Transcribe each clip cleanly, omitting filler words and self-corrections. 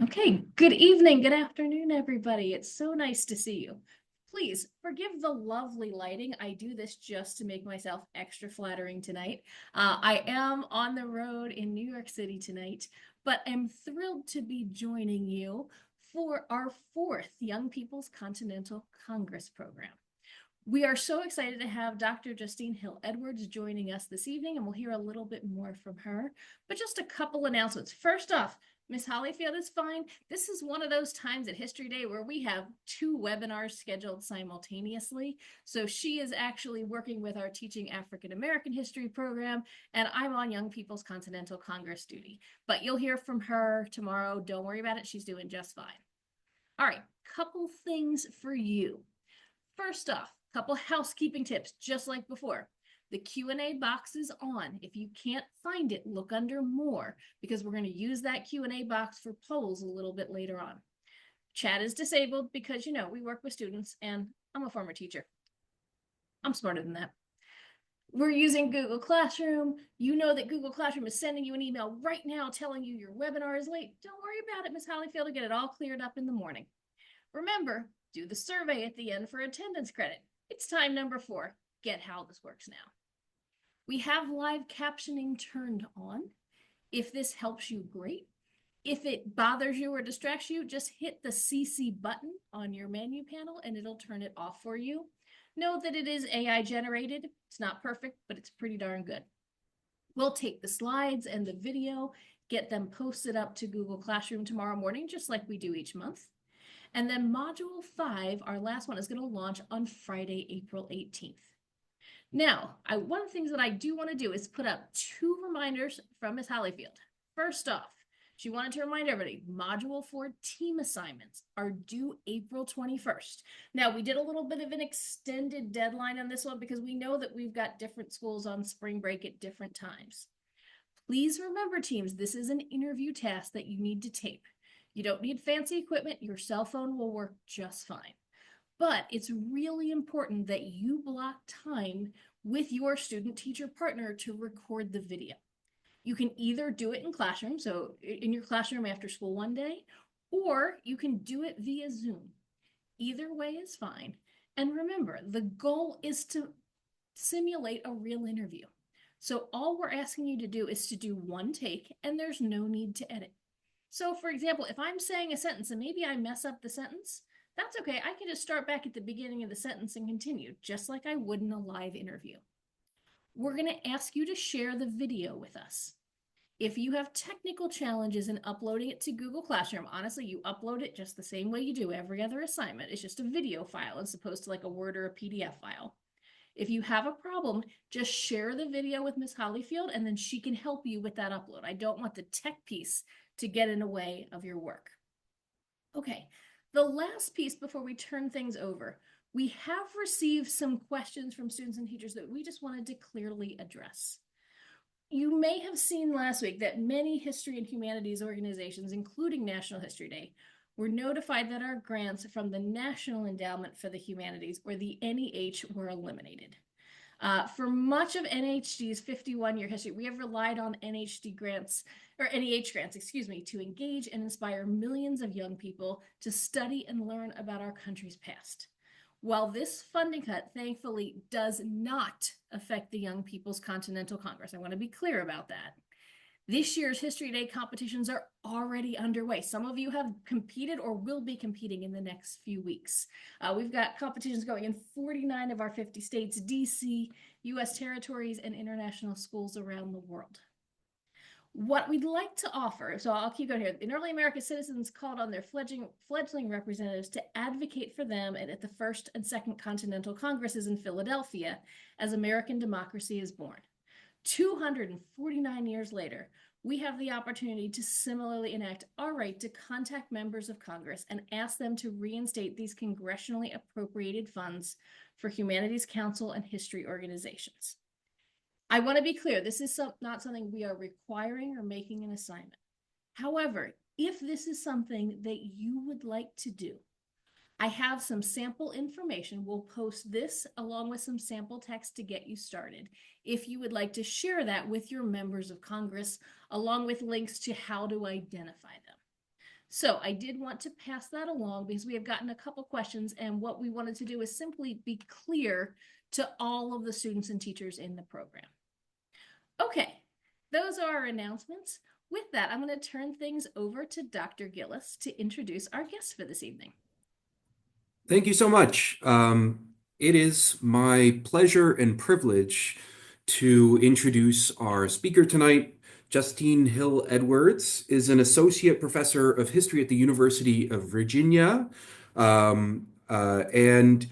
Okay, good evening, good afternoon, everybody. It's so nice to see you. Please forgive the lovely lighting. I do this just to make myself extra flattering tonight. I am on the road in New York City tonight, but I'm thrilled to be joining you for our fourth Young People's Continental Congress program. We are so excited to have Dr. Justine Hill Edwards joining us this evening, and we'll hear a little bit more from her. But just a couple announcements. First off, Miss Hollyfield is fine. This is one of those times at History Day where we have two webinars scheduled simultaneously. So she is actually working with our Teaching African American History program, and I'm on Young People's Continental Congress duty. But you'll hear from her tomorrow. Don't worry about it. She's doing just fine. All right, couple things for you. First off, a couple housekeeping tips, just like before. The Q&A box is on. If you can't find it, look under more, because we're going to use that Q&A box for polls a little bit later on. Chat is disabled because, we work with students, and I'm a former teacher. I'm smarter than that. We're using Google Classroom. You know that Google Classroom is sending you an email right now telling you your webinar is late. Don't worry about it, Ms. Hollyfield will get it all cleared up in the morning. Remember, do the survey at the end for attendance credit. It's time number 4. Get how this works now. We have live captioning turned on. If this helps you, great. If it bothers you or distracts you, just hit the CC button on your menu panel and it'll turn it off for you. Note that it is AI generated. It's not perfect, but it's pretty darn good. We'll take the slides and the video, get them posted up to Google Classroom tomorrow morning, just like we do each month. And then Module 5, our last one, is going to launch on Friday, April 18th. Now, one of the things that I do want to do is put up 2 reminders from Ms. Hollyfield. First off, she wanted to remind everybody, Module 4 team assignments are due April 21st. Now, we did a little bit of an extended deadline on this one because we know that we've got different schools on spring break at different times. Please remember, teams, this is an interview task that you need to tape. You don't need fancy equipment. Your cell phone will work just fine. But it's really important that you block time with your student-teacher partner to record the video. You can either do it in classroom, so in your classroom after school one day, or you can do it via Zoom. Either way is fine. And remember, the goal is to simulate a real interview. So all we're asking you to do is to do one take, and there's no need to edit. So for example, if I'm saying a sentence and maybe I mess up the sentence, that's okay. I can just start back at the beginning of the sentence and continue, just like I would in a live interview. We're going to ask you to share the video with us. If you have technical challenges in uploading it to Google Classroom, honestly, you upload it just the same way you do every other assignment. It's just a video file as opposed to like a Word or a PDF file. If you have a problem, just share the video with Ms. Hollyfield and then she can help you with that upload. I don't want the tech piece to get in the way of your work. Okay, the last piece before we turn things over, we have received some questions from students and teachers that we just wanted to clearly address. You may have seen last week that many history and humanities organizations, including National History Day, were notified that our grants from the National Endowment for the Humanities, or the NEH, were eliminated. For much of NHD's 51-year history, we have relied on NHD grants, or NEH grants, to engage and inspire millions of young people to study and learn about our country's past. While this funding cut, thankfully, does not affect the Young People's Continental Congress, I want to be clear about that. This year's History Day competitions are already underway. Some of you have competed or will be competing in the next few weeks. We've got competitions going in 49 of our 50 states, DC, US territories, and international schools around the world. What we'd like to offer, so I'll keep going here. In early America, citizens called on their fledgling representatives to advocate for them at the First and Second Continental Congresses in Philadelphia as American democracy is born. 249 years later, we have the opportunity to similarly enact our right to contact members of Congress and ask them to reinstate these congressionally appropriated funds for humanities council and history organizations. I want to be clear, this is not something we are requiring or making an assignment. However, if this is something that you would like to do, I have some sample information. We'll post this along with some sample text to get you started. If you would like to share that with your members of Congress, along with links to how to identify them. So I did want to pass that along because we have gotten a couple questions, and what we wanted to do is simply be clear to all of the students and teachers in the program. Okay, those are our announcements. With that, I'm going to turn things over to Dr. Gillis to introduce our guest for this evening. Thank you so much. It is my pleasure and privilege to introduce our speaker tonight. Justine Hill Edwards is an associate professor of history at the University of Virginia. And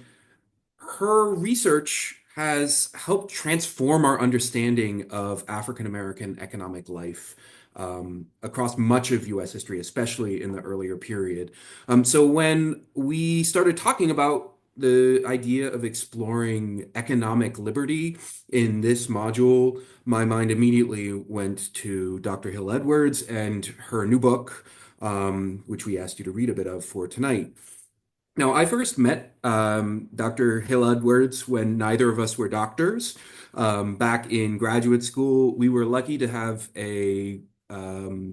her research has helped transform our understanding of African American economic life across much of US history, especially in the earlier period. So when we started talking about the idea of exploring economic liberty in this module, my mind immediately went to Dr. Hill Edwards and her new book, which we asked you to read a bit of for tonight. Now, I first met Dr. Hill Edwards when neither of us were doctors. Back in graduate school, we were lucky to have a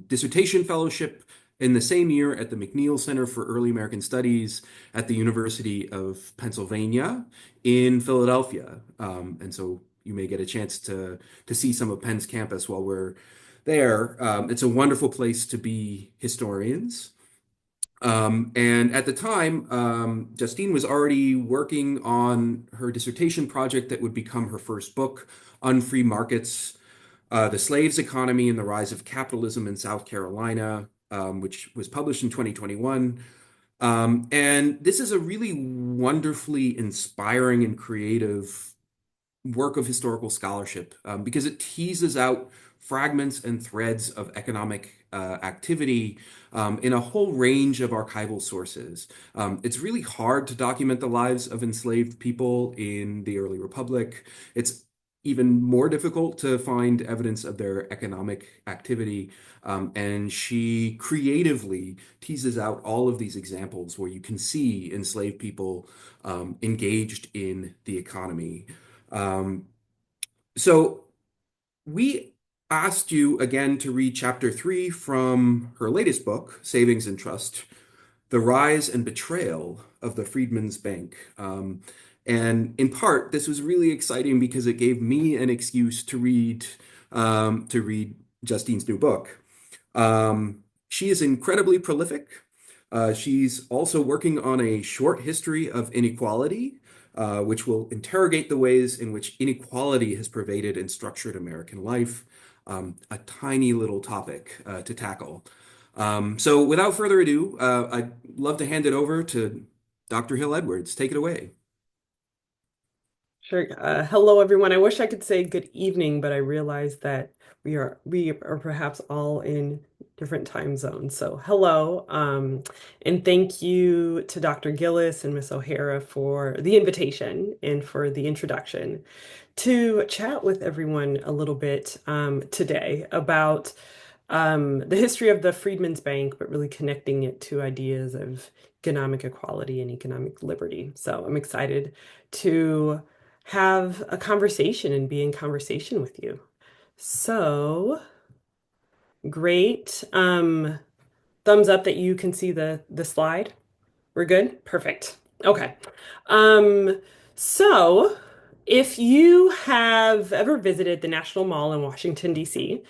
dissertation fellowship in the same year at the McNeil Center for Early American Studies at the University of Pennsylvania in Philadelphia. And so you may get a chance to see some of Penn's campus while we're there. It's a wonderful place to be historians. And at the time, Justine was already working on her dissertation project that would become her first book on free markets, The Slaves Economy and the Rise of Capitalism in South Carolina, which was published in 2021. And this is a really wonderfully inspiring and creative work of historical scholarship because it teases out fragments and threads of economic activity in a whole range of archival sources. It's really hard to document the lives of enslaved people in the early republic. It's even more difficult to find evidence of their economic activity. And she creatively teases out all of these examples where you can see enslaved people engaged in the economy. Um, so we asked you again to read chapter 3 from her latest book, Savings and Trust, The Rise and Betrayal of the Freedmen's Bank. And in part, this was really exciting because it gave me an excuse to read Justine's new book. She is incredibly prolific. She's also working on a short history of inequality, which will interrogate the ways in which inequality has pervaded and structured American life. A tiny little topic to tackle. So without further ado, I'd love to hand it over to Dr. Hill Edwards. Take it away. Sure. Hello, everyone. I wish I could say good evening, but I realize that we are perhaps all in different time zones. So hello, and thank you to Dr. Gillis and Miss O'Hara for the invitation and for the introduction to chat with everyone a little bit today about the history of the Freedmen's Bank, but really connecting it to ideas of economic equality and economic liberty. So I'm excited to have a conversation and be in conversation with you. So great. Thumbs up that you can see the slide. We're good? Perfect. Okay. Um, so if you have ever visited the National Mall in Washington, D.C.,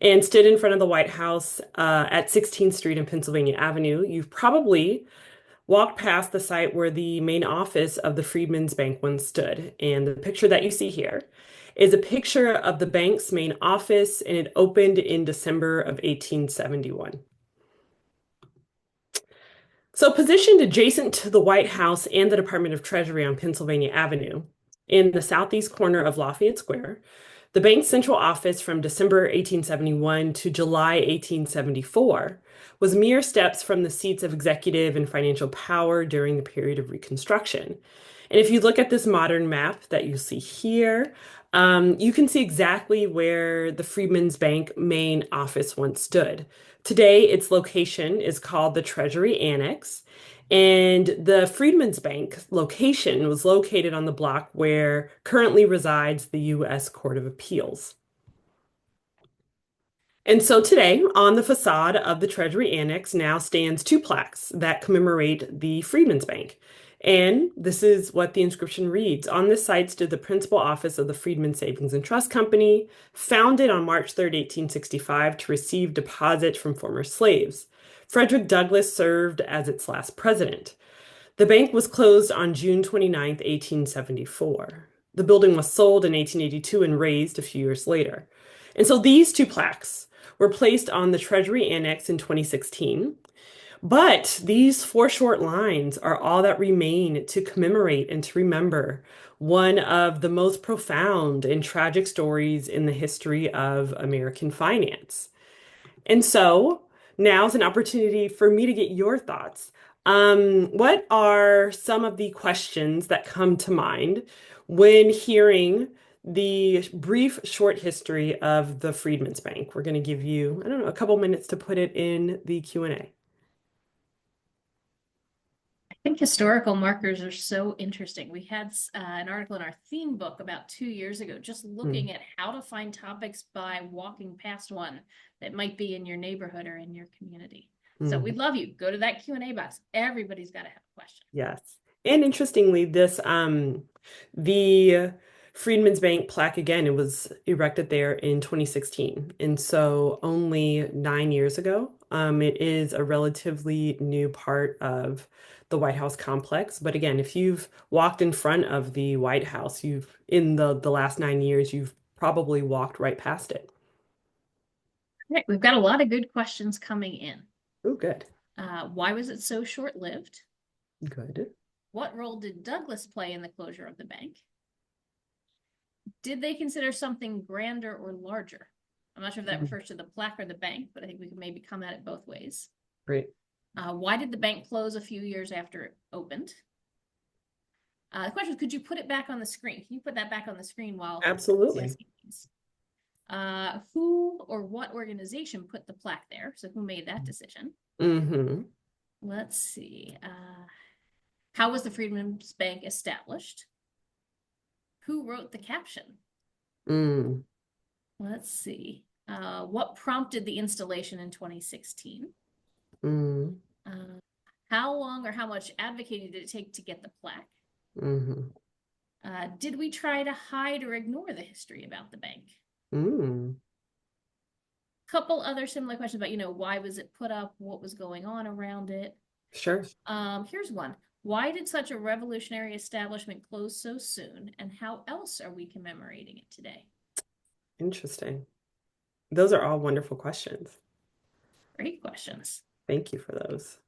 and stood in front of the White House at 16th Street and Pennsylvania Avenue, you've probably walked past the site where the main office of the Freedmen's Bank once stood. And the picture that you see here is a picture of the bank's main office, and it opened in December of 1871. So, positioned adjacent to the White House and the Department of Treasury on Pennsylvania Avenue, in the southeast corner of Lafayette Square, the bank's central office from December 1871 to July 1874 was mere steps from the seats of executive and financial power during the period of Reconstruction. And if you look at this modern map that you see here, you can see exactly where the Freedmen's Bank main office once stood. Today, its location is called the Treasury Annex, and the Freedmen's Bank location was located on the block where currently resides the U.S. Court of Appeals. And so today, on the facade of the Treasury Annex, now stands two plaques that commemorate the Freedmen's Bank. And this is what the inscription reads. On this site stood the principal office of the Freedman Savings and Trust Company, founded on March 3rd, 1865, to receive deposits from former slaves. Frederick Douglass served as its last president. The bank was closed on June 29th, 1874. The building was sold in 1882 and razed a few years later. And so these two plaques were placed on the Treasury Annex in 2016. But these four short lines are all that remain to commemorate and to remember one of the most profound and tragic stories in the history of American finance. And so now's an opportunity for me to get your thoughts. What are some of the questions that come to mind when hearing the brief short history of the Freedmen's Bank? We're going to give you, I don't know, a couple minutes to put it in the Q&A. I think historical markers are so interesting. We had an article in our theme book about 2 years ago, just looking at how to find topics by walking past one that might be in your neighborhood or in your community. So we'd love you. Go to that Q&A box. Everybody's got to have a question. Yes. And interestingly, this the Freedmen's Bank plaque again, it was erected there in 2016. And so only 9 years ago. It is a relatively new part of the White House complex. But again, if you've walked in front of the White House, you've in the last 9 years, you've probably walked right past it. Right, we've got a lot of good questions coming in. Oh, good. Why was it so short-lived? Good. What role did Douglas play in the closure of the bank? Did they consider something grander or larger? I'm not sure if that refers to the plaque or the bank, but I think we can maybe come at it both ways. Great. Why did the bank close a few years after it opened? The question is, could you put it back on the screen? Can you put that back on the screen while Absolutely. who or what organization put the plaque there? So who made that decision? Mm-hmm. Let's see. How was the Freedmen's Bank established? Who wrote the caption? Mm. Let's see. What prompted the installation in 2016? Mm. How long or how much advocating did it take to get the plaque? Mm-hmm. Did we try to hide or ignore the history about the bank? Mm. Couple other similar questions about, why was it put up? What was going on around it? Sure. Here's one. Why did such a revolutionary establishment close so soon? And how else are we commemorating it today? Interesting. Those are all wonderful questions. Great questions. Thank you for those.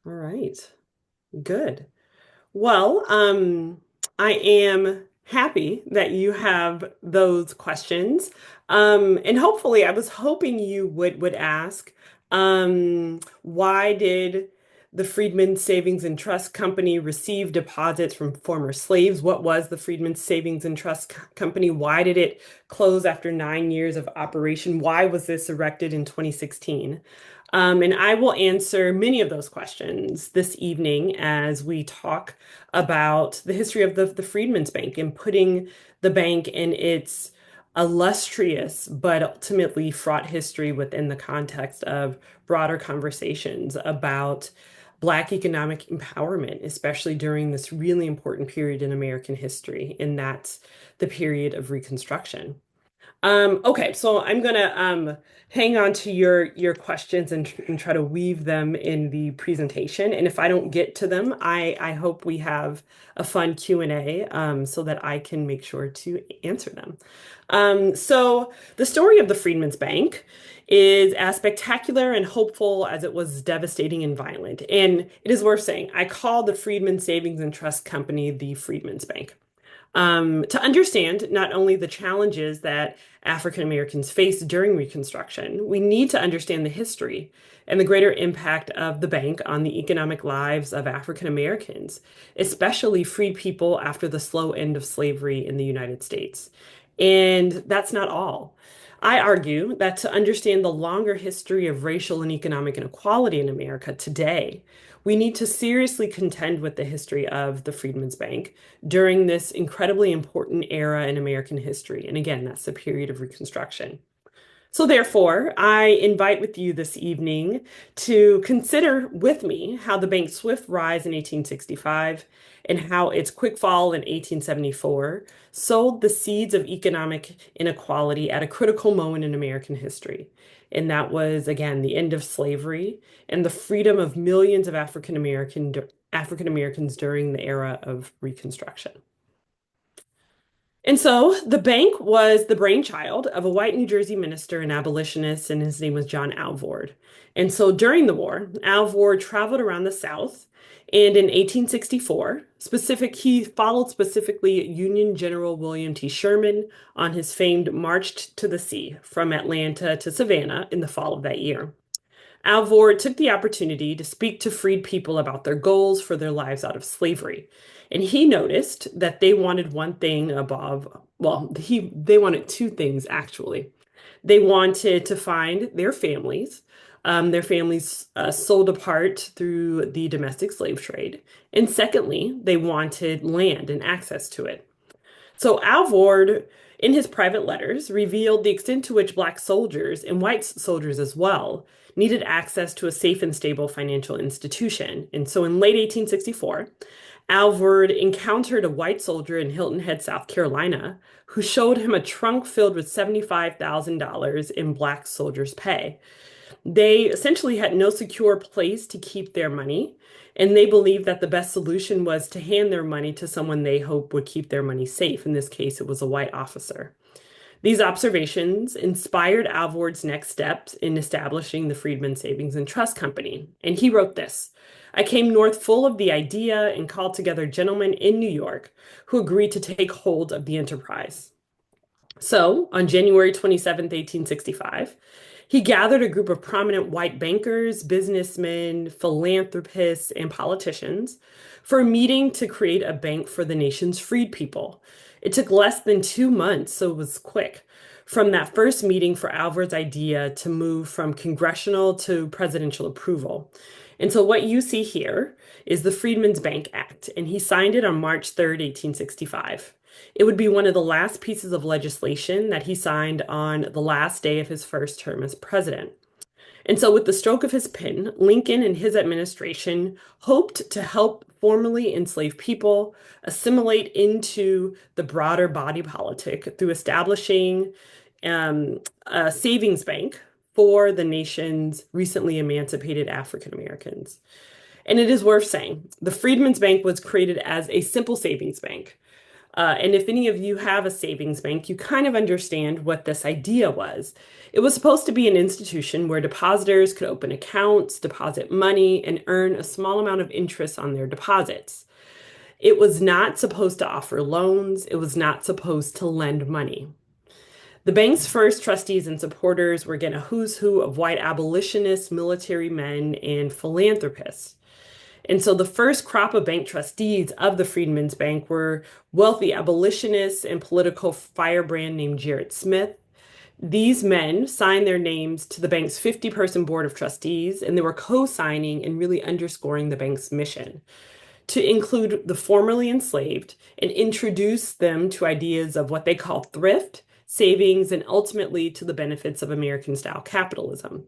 All right. Good. Well, I am happy that you have those questions. And hopefully I was hoping you would ask, why did the Freedman Savings and Trust Company receive deposits from former slaves? What was the Freedman Savings and Trust Company? Why did it close after 9 years of operation? Why was this erected in 2016? And I will answer many of those questions this evening as we talk about the history of the Freedmen's Bank and putting the bank in its illustrious but ultimately fraught history within the context of broader conversations about Black economic empowerment, especially during this really important period in American history, and that's the period of Reconstruction. Okay, so I'm gonna hang on to your questions and try to weave them in the presentation. And if I don't get to them, I hope we have a fun Q&A so that I can make sure to answer them. So the story of the Freedmen's Bank is as spectacular and hopeful as it was devastating and violent. And it is worth saying, I call the Freedman Savings and Trust Company the Freedmen's Bank. To understand not only the challenges that African Americans faced during Reconstruction, we need to understand the history and the greater impact of the bank on the economic lives of African Americans, especially freed people after the slow end of slavery in the United States. And that's not all. I argue that to understand the longer history of racial and economic inequality in America today, we need to seriously contend with the history of the Freedmen's Bank during this incredibly important era in American history. And again, that's the period of Reconstruction. So, therefore, I invite with you this evening to consider with me how the bank's swift rise in 1865 and how its quick fall in 1874 sowed the seeds of economic inequality at a critical moment in American history. And that was, again, the end of slavery and the freedom of millions of African Americans during the era of Reconstruction. And so the bank was the brainchild of a white New Jersey minister and abolitionist, and his name was John Alvord. And so during the war, Alvord traveled around the South, and in 1864, he followed specifically Union General William T. Sherman on his famed March to the Sea from Atlanta to Savannah in the fall of that year. Alvord took the opportunity to speak to freed people about their goals for their lives out of slavery. And he noticed that they wanted one thing above, well, they wanted two things actually. They wanted to find their families sold apart through the domestic slave trade. And secondly, they wanted land and access to it. So Alvord, in his private letters, revealed the extent to which Black soldiers and white soldiers as well needed access to a safe and stable financial institution. And so in late 1864, Alvord encountered a white soldier in Hilton Head, South Carolina, who showed him a trunk filled with $75,000 in Black soldiers' pay. They essentially had no secure place to keep their money, and they believed that the best solution was to hand their money to someone they hoped would keep their money safe. In this case, it was a white officer. These observations inspired Alvord's next steps in establishing the Freedman Savings and Trust Company. And he wrote this: I came north full of the idea and called together gentlemen in New York who agreed to take hold of the enterprise. So, on January 27th, 1865, he gathered a group of prominent white bankers, businessmen, philanthropists, and politicians for a meeting to create a bank for the nation's freed people. It took less than 2 months, so it was quick, from that first meeting for Alvord's idea to move from congressional to presidential approval. And so what you see here is the Freedmen's Bank Act, and he signed it on March 3rd, 1865. It would be one of the last pieces of legislation that he signed on the last day of his first term as president. And so, with the stroke of his pen, Lincoln and his administration hoped to help formerly enslaved people assimilate into the broader body politic through establishing a savings bank for the nation's recently emancipated African Americans. And it is worth saying, the Freedmen's Bank was created as a simple savings bank. And if any of you have a savings bank, you kind of understand what this idea was. It was supposed to be an institution where depositors could open accounts, deposit money, and earn a small amount of interest on their deposits. It was not supposed to offer loans. It was not supposed to lend money. The bank's first trustees and supporters were again a who's who of white abolitionists, military men, and philanthropists. And so the first crop of bank trustees of the Freedmen's Bank were wealthy abolitionists and political firebrand named Gerrit Smith. These men signed their names to the bank's 50-person board of trustees, and they were co-signing and really underscoring the bank's mission to include the formerly enslaved and introduce them to ideas of what they call thrift, savings, and ultimately to the benefits of American-style capitalism.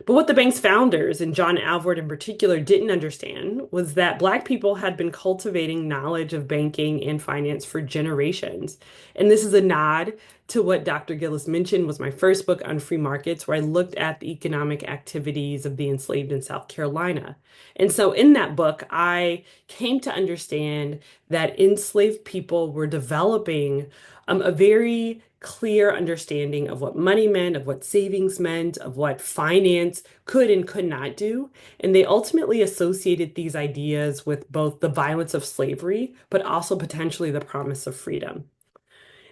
But what the bank's founders, and John Alvord in particular, didn't understand was that Black people had been cultivating knowledge of banking and finance for generations. And this is a nod to what Dr. Gillis mentioned was my first book on free markets, where I looked at the economic activities of the enslaved in South Carolina. And so in that book, I came to understand that enslaved people were developing a very clear understanding of what money meant, of what savings meant, of what finance could and could not do. And they ultimately associated these ideas with both the violence of slavery, but also potentially the promise of freedom.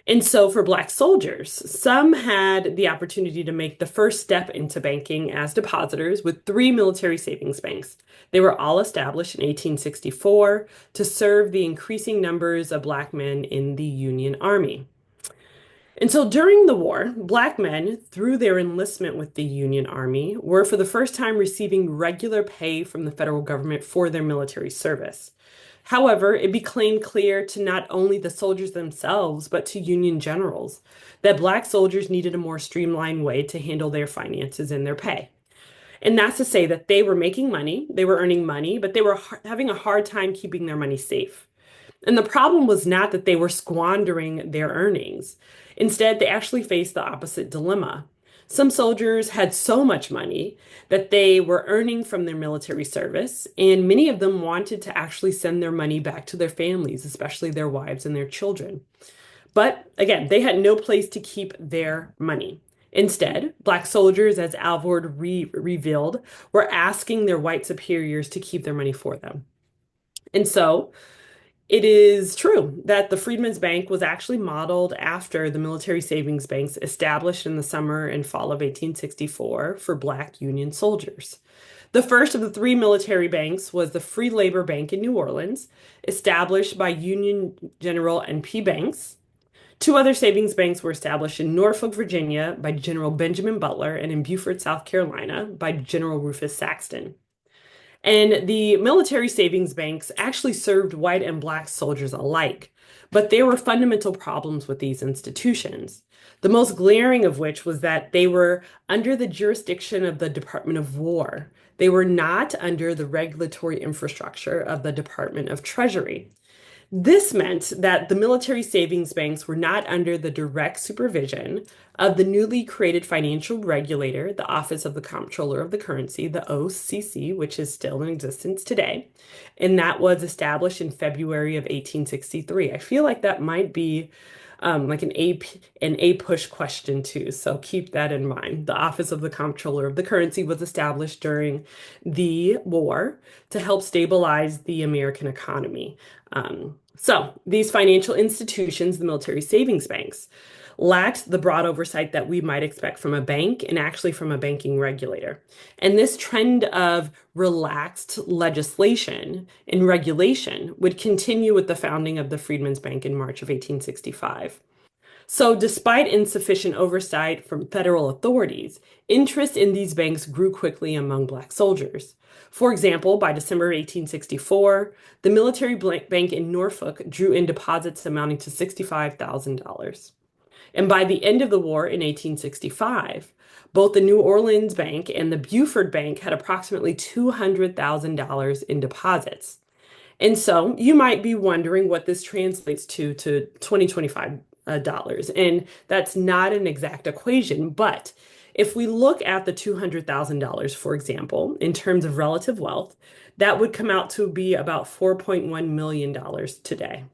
And so for Black soldiers, some had the opportunity to make the first step into banking as depositors with 3 military savings banks. They were all established in 1864 to serve the increasing numbers of Black men in the Union Army. And so during the war, Black men, through their enlistment with the Union Army, were for the first time receiving regular pay from the federal government for their military service. However, it became clear to not only the soldiers themselves, but to Union generals that Black soldiers needed a more streamlined way to handle their finances and their pay. And that's to say that they were making money, they were earning money, but they were having a hard time keeping their money safe. And the problem was not that they were squandering their earnings. Instead, they actually faced the opposite dilemma. Some soldiers had so much money that they were earning from their military service, and many of them wanted to actually send their money back to their families, especially their wives and their children. But again, they had no place to keep their money. Instead, Black soldiers, as Alvord revealed, were asking their white superiors to keep their money for them. And so it is true that the Freedmen's Bank was actually modeled after the military savings banks established in the summer and fall of 1864 for Black Union soldiers. The first of the three military banks was the Free Labor Bank in New Orleans, established by Union General N.P. Banks. Two other savings banks were established in Norfolk, Virginia by General Benjamin Butler and in Beaufort, South Carolina by General Rufus Saxton. And the military savings banks actually served white and Black soldiers alike, but there were fundamental problems with these institutions. The most glaring of which was that they were under the jurisdiction of the Department of War. They were not under the regulatory infrastructure of the Department of Treasury. This meant that the military savings banks were not under the direct supervision of the newly created financial regulator, the Office of the Comptroller of the Currency, the OCC, which is still in existence today. And that was established in February of 1863. I feel like that might be like an A push question too. So keep that in mind. The Office of the Comptroller of the Currency was established during the war to help stabilize the American economy. So these financial institutions, the military savings banks, lacked the broad oversight that we might expect from a bank and actually from a banking regulator. And this trend of relaxed legislation and regulation would continue with the founding of the Freedmen's Bank in March of 1865. So, despite insufficient oversight from federal authorities, interest in these banks grew quickly among Black soldiers. For example, by December 1864, the military bank in Norfolk drew in deposits amounting to $65,000. And by the end of the war in 1865, both the New Orleans Bank and the Beaufort Bank had approximately $200,000 in deposits. And so you might be wondering what this translates to 2025 dollars. And that's not an exact equation, but if we look at the $200,000, for example, in terms of relative wealth, that would come out to be about $4.1 million today.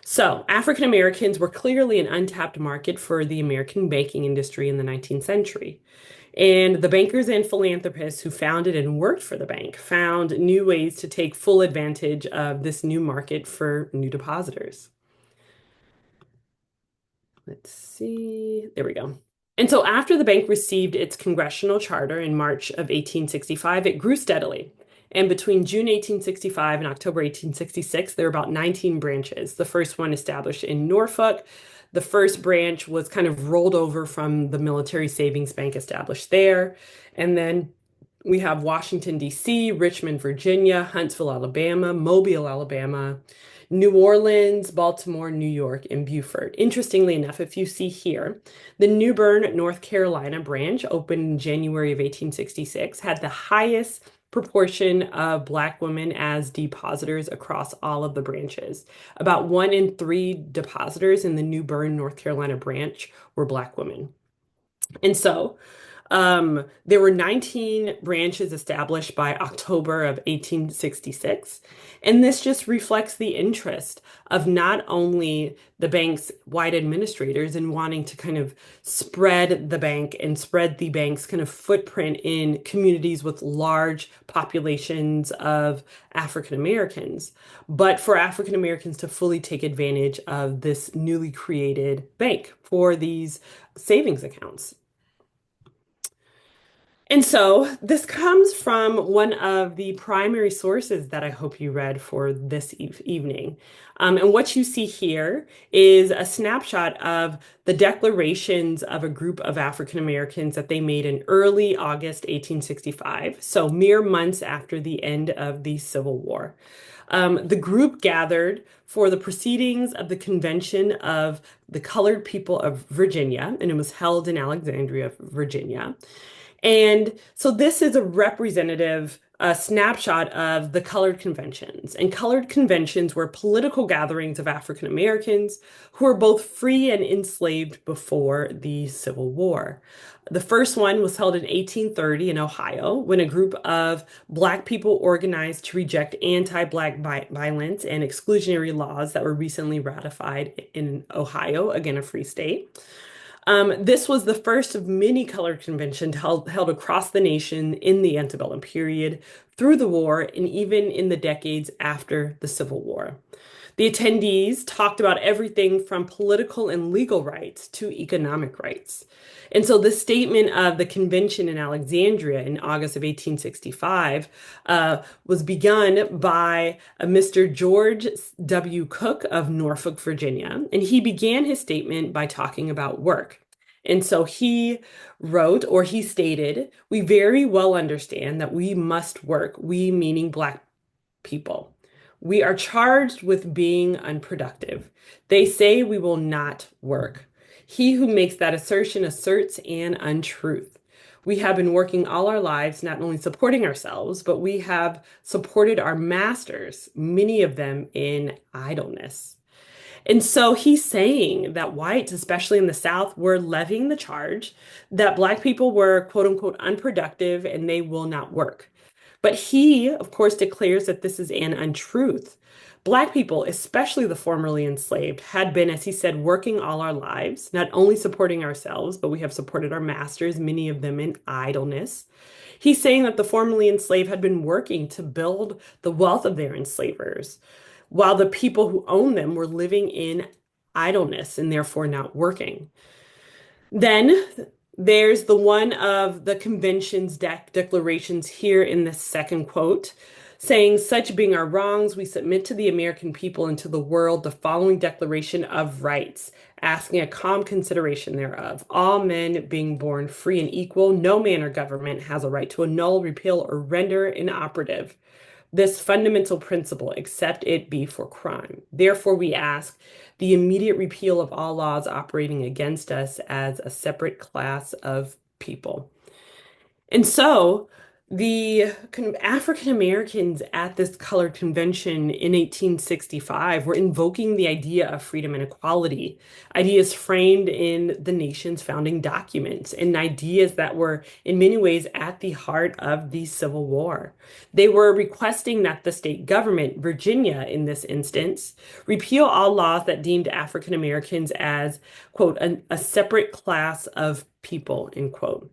So African Americans were clearly an untapped market for the American banking industry in the 19th century. And the bankers and philanthropists who founded and worked for the bank found new ways to take full advantage of this new market for new depositors. Let's see. There we go. And so after the bank received its congressional charter in March of 1865, it grew steadily. And between June 1865 and October 1866, there were about 19 branches. The first one established in Norfolk. The first branch was kind of rolled over from the military savings bank established there. And then we have Washington, D.C., Richmond, Virginia, Huntsville, Alabama, Mobile, Alabama, New Orleans, Baltimore, New York, and Beaufort. Interestingly enough, if you see here, the New Bern, North Carolina branch opened in January of 1866 had the highest proportion of Black women as depositors across all of the branches. About 1 in 3 depositors in the New Bern, North Carolina branch were Black women. And so there were 19 branches established by October of 1866. And this just reflects the interest of not only the bank's white administrators in wanting to kind of spread the bank and spread the bank's kind of footprint in communities with large populations of African Americans, but for African Americans to fully take advantage of this newly created bank for these savings accounts. And so this comes from one of the primary sources that I hope you read for this evening. And what you see here is a snapshot of the declarations of a group of African Americans that they made in early August 1865, so mere months after the end of the Civil War. The group gathered for the proceedings of the Convention of the Colored People of Virginia, and it was held in Alexandria, Virginia. And so this is a representative snapshot of the colored conventions. And colored conventions were political gatherings of African Americans who were both free and enslaved before the Civil War. The first one was held in 1830 in Ohio when a group of Black people organized to reject anti-Black violence and exclusionary laws that were recently ratified in Ohio, again, a free state. This was the first of many colored conventions held across the nation in the antebellum period, through the war, and even in the decades after the Civil War. The attendees talked about everything from political and legal rights to economic rights. And so the statement of the convention in Alexandria in August of 1865 was begun by Mr. George W. Cook of Norfolk, Virginia. And he began his statement by talking about work. And so he wrote, or he stated, "We very well understand that we must work, we meaning Black people. We are charged with being unproductive. They say we will not work. He who makes that assertion asserts an untruth. We have been working all our lives, not only supporting ourselves, but we have supported our masters, many of them in idleness." And so he's saying that whites, especially in the South, were levying the charge that Black people were, quote unquote, unproductive and they will not work. But he, of course, declares that this is an untruth. Black people, especially the formerly enslaved, had been, as he said, working all our lives, not only supporting ourselves, but we have supported our masters, many of them in idleness. He's saying that the formerly enslaved had been working to build the wealth of their enslavers, while the people who owned them were living in idleness and therefore not working. Then there's the one of the convention's declarations here in the second quote, saying, "Such being our wrongs, we submit to the American people and to the world the following Declaration of Rights, asking a calm consideration thereof. All men being born free and equal, no man or government has a right to annul, repeal, or render inoperative this fundamental principle, except it be for crime. Therefore, we ask the immediate repeal of all laws operating against us as a separate class of people." And so the African Americans at this colored convention in 1865 were invoking the idea of freedom and equality, ideas framed in the nation's founding documents, and ideas that were in many ways at the heart of the Civil War. They were requesting that the state government, Virginia in this instance, repeal all laws that deemed African Americans as, quote, a separate class of people, end quote.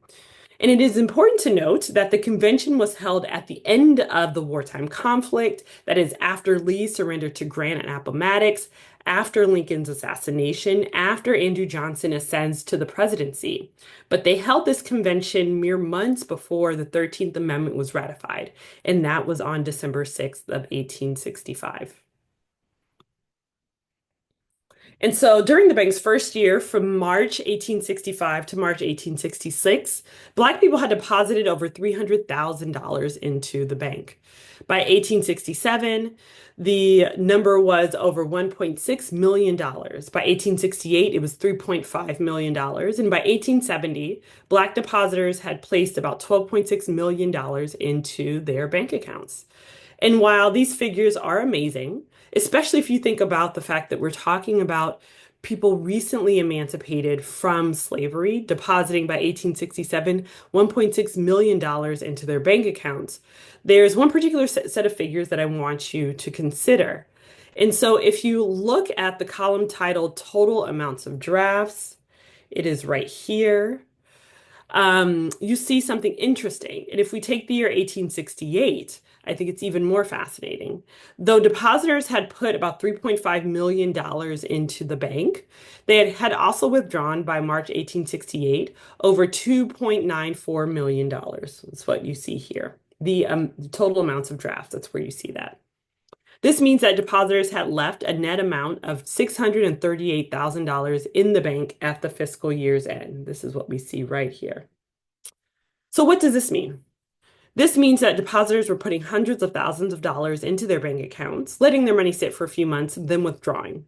And it is important to note that the convention was held at the end of the wartime conflict, that is, after Lee surrendered to Grant at Appomattox, after Lincoln's assassination, after Andrew Johnson ascends to the presidency. But they held this convention mere months before the 13th Amendment was ratified, and that was on December 6th of 1865. And so during the bank's first year, from March 1865 to March 1866, Black people had deposited over $300,000 into the bank. By 1867, the number was over $1.6 million. By 1868, it was $3.5 million. And by 1870, Black depositors had placed about $12.6 million into their bank accounts. And while these figures are amazing, especially if you think about the fact that we're talking about people recently emancipated from slavery, depositing by 1867 $1.6 million into their bank accounts, there's one particular set of figures that I want you to consider. And so if you look at the column titled Total Amounts of Drafts, it is right here. You see something interesting. And if we take the year 1868, I think it's even more fascinating. Though depositors had put about $3.5 million into the bank, they had also withdrawn by March 1868 over $2.94 million. That's what you see here. The total amounts of drafts, that's where you see that. This means that depositors had left a net amount of $638,000 in the bank at the fiscal year's end. This is what we see right here. So what does this mean? This means that depositors were putting hundreds of thousands of dollars into their bank accounts, letting their money sit for a few months, then withdrawing.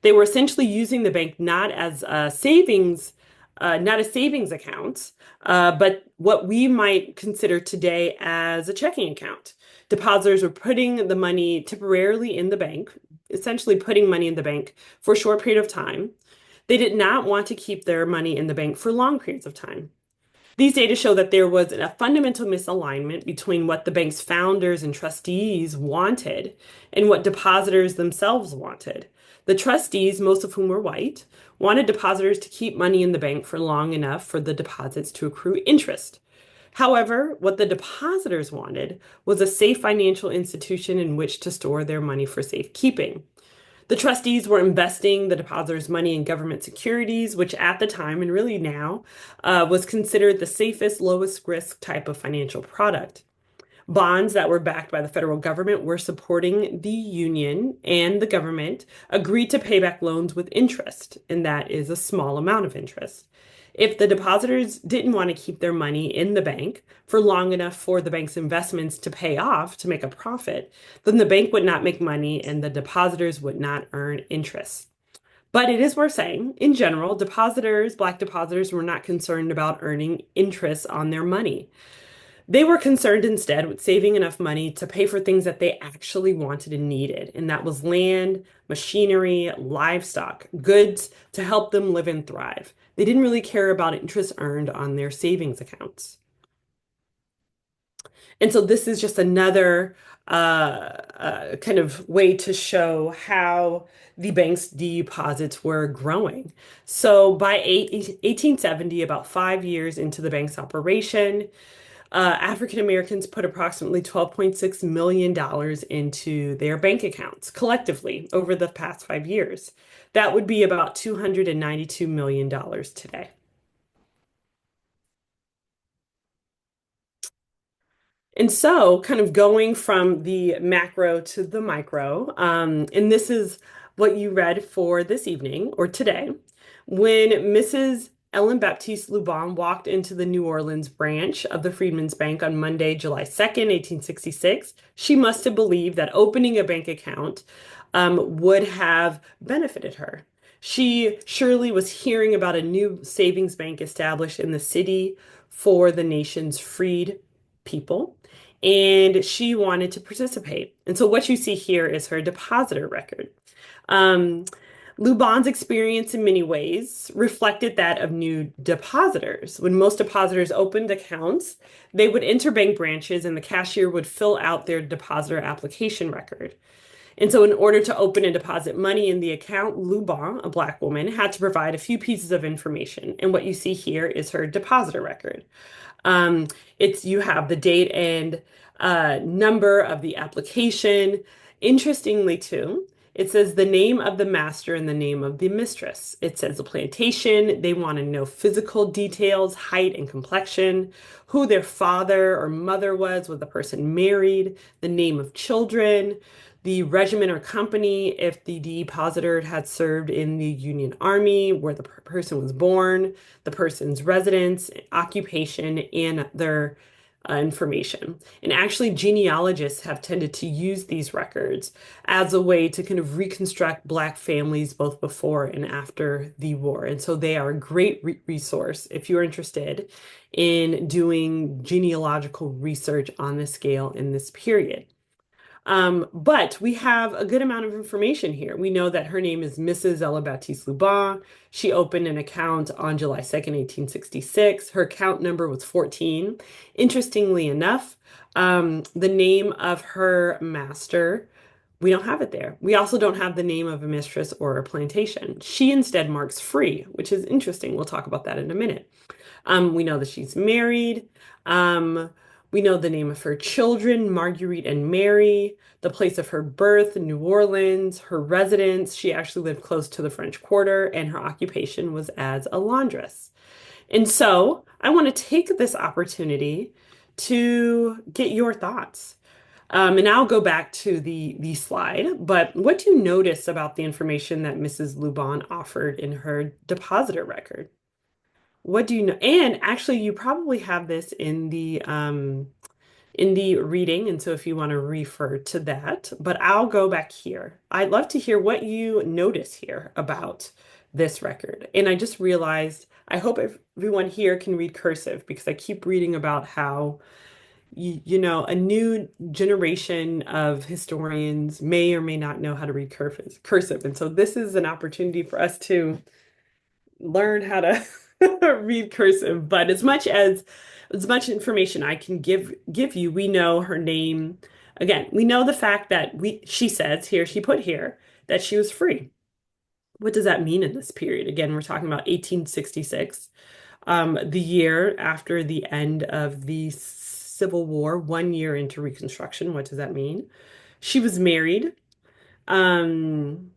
They were essentially using the bank not as savings accounts, but what we might consider today as a checking account. Depositors were putting the money temporarily in the bank, essentially putting money in the bank for a short period of time. They did not want to keep their money in the bank for long periods of time. These data show that there was a fundamental misalignment between what the bank's founders and trustees wanted and what depositors themselves wanted. The trustees, most of whom were white, wanted depositors to keep money in the bank for long enough for the deposits to accrue interest. However, what the depositors wanted was a safe financial institution in which to store their money for safekeeping. The trustees were investing the depositors' money in government securities, which at the time and really now was considered the safest, lowest risk type of financial product. Bonds that were backed by the federal government were supporting the union, and the government agreed to pay back loans with interest, and that is a small amount of interest. If the depositors didn't want to keep their money in the bank for long enough for the bank's investments to pay off, to make a profit, then the bank would not make money and the depositors would not earn interest. But it is worth saying, in general, Black depositors, were not concerned about earning interest on their money. They were concerned instead with saving enough money to pay for things that they actually wanted and needed, and that was land, machinery, livestock, goods to help them live and thrive. They didn't really care about interest earned on their savings accounts. And so this is just another kind of way to show how the bank's deposits were growing. So by 1870, about 5 years into the bank's operation, African Americans put approximately $12.6 million into their bank accounts collectively over the past 5 years. That would be about $292 million today. And so, kind of going from the macro to the micro, and this is what you read for this evening or today. When Mrs. Ellen Baptiste Lubon walked into the New Orleans branch of the Freedmen's Bank on Monday, July 2nd, 1866, she must have believed that opening a bank account would have benefited her. She surely was hearing about a new savings bank established in the city for the nation's freed people, and she wanted to participate. And so what you see here is her depositor record. Um, Lubon's experience in many ways reflected that of new depositors. When most depositors opened accounts, they would enter bank branches and the cashier would fill out their depositor application record. And so in order to open and deposit money in the account, Lubon, a Black woman, had to provide a few pieces of information. And what you see here is her depositor record. You have the date and number of the application. Interestingly, too, it says the name of the master and the name of the mistress. It says the plantation. They want to know physical details, height and complexion, who their father or mother was the person married, the name of children, the regiment or company, if the depositor had served in the Union Army, where the person was born, the person's residence, occupation, and their information. And actually, genealogists have tended to use these records as a way to kind of reconstruct Black families both before and after the war. And so they are a great resource if you're interested in doing genealogical research on this scale in this period. But we have a good amount of information here. We know that her name is Mrs. Ella Baptiste Lubon. She opened an account on July 2nd, 1866. Her account number was 14. Interestingly enough, the name of her master, we don't have it there. We also don't have the name of a mistress or a plantation. She instead marks free, which is interesting. We'll talk about that in a minute. We know that she's married. We know the name of her children, Marguerite and Mary, the place of her birth, New Orleans, her residence. She actually lived close to the French Quarter, and her occupation was as a laundress. And so I want to take this opportunity to get your thoughts. And I'll go back to the slide, but what do you notice about the information that Mrs. Lubon offered in her depositor record? What do you know? And actually, you probably have this in the in the reading. And so if you want to refer to that, but I'll go back here. I'd love to hear what you notice here about this record. And I just realized, I hope everyone here can read cursive because I keep reading about how a new generation of historians may or may not know how to read cursive. And so this is an opportunity for us to learn how to read cursive. But as much information I can give you, we know her name. Again, we know the fact that she says here, she put here that she was free. What does that mean in this period? Again, we're talking about 1866, the year after the end of the Civil War, 1 year into Reconstruction. What does that mean? She was married. Um,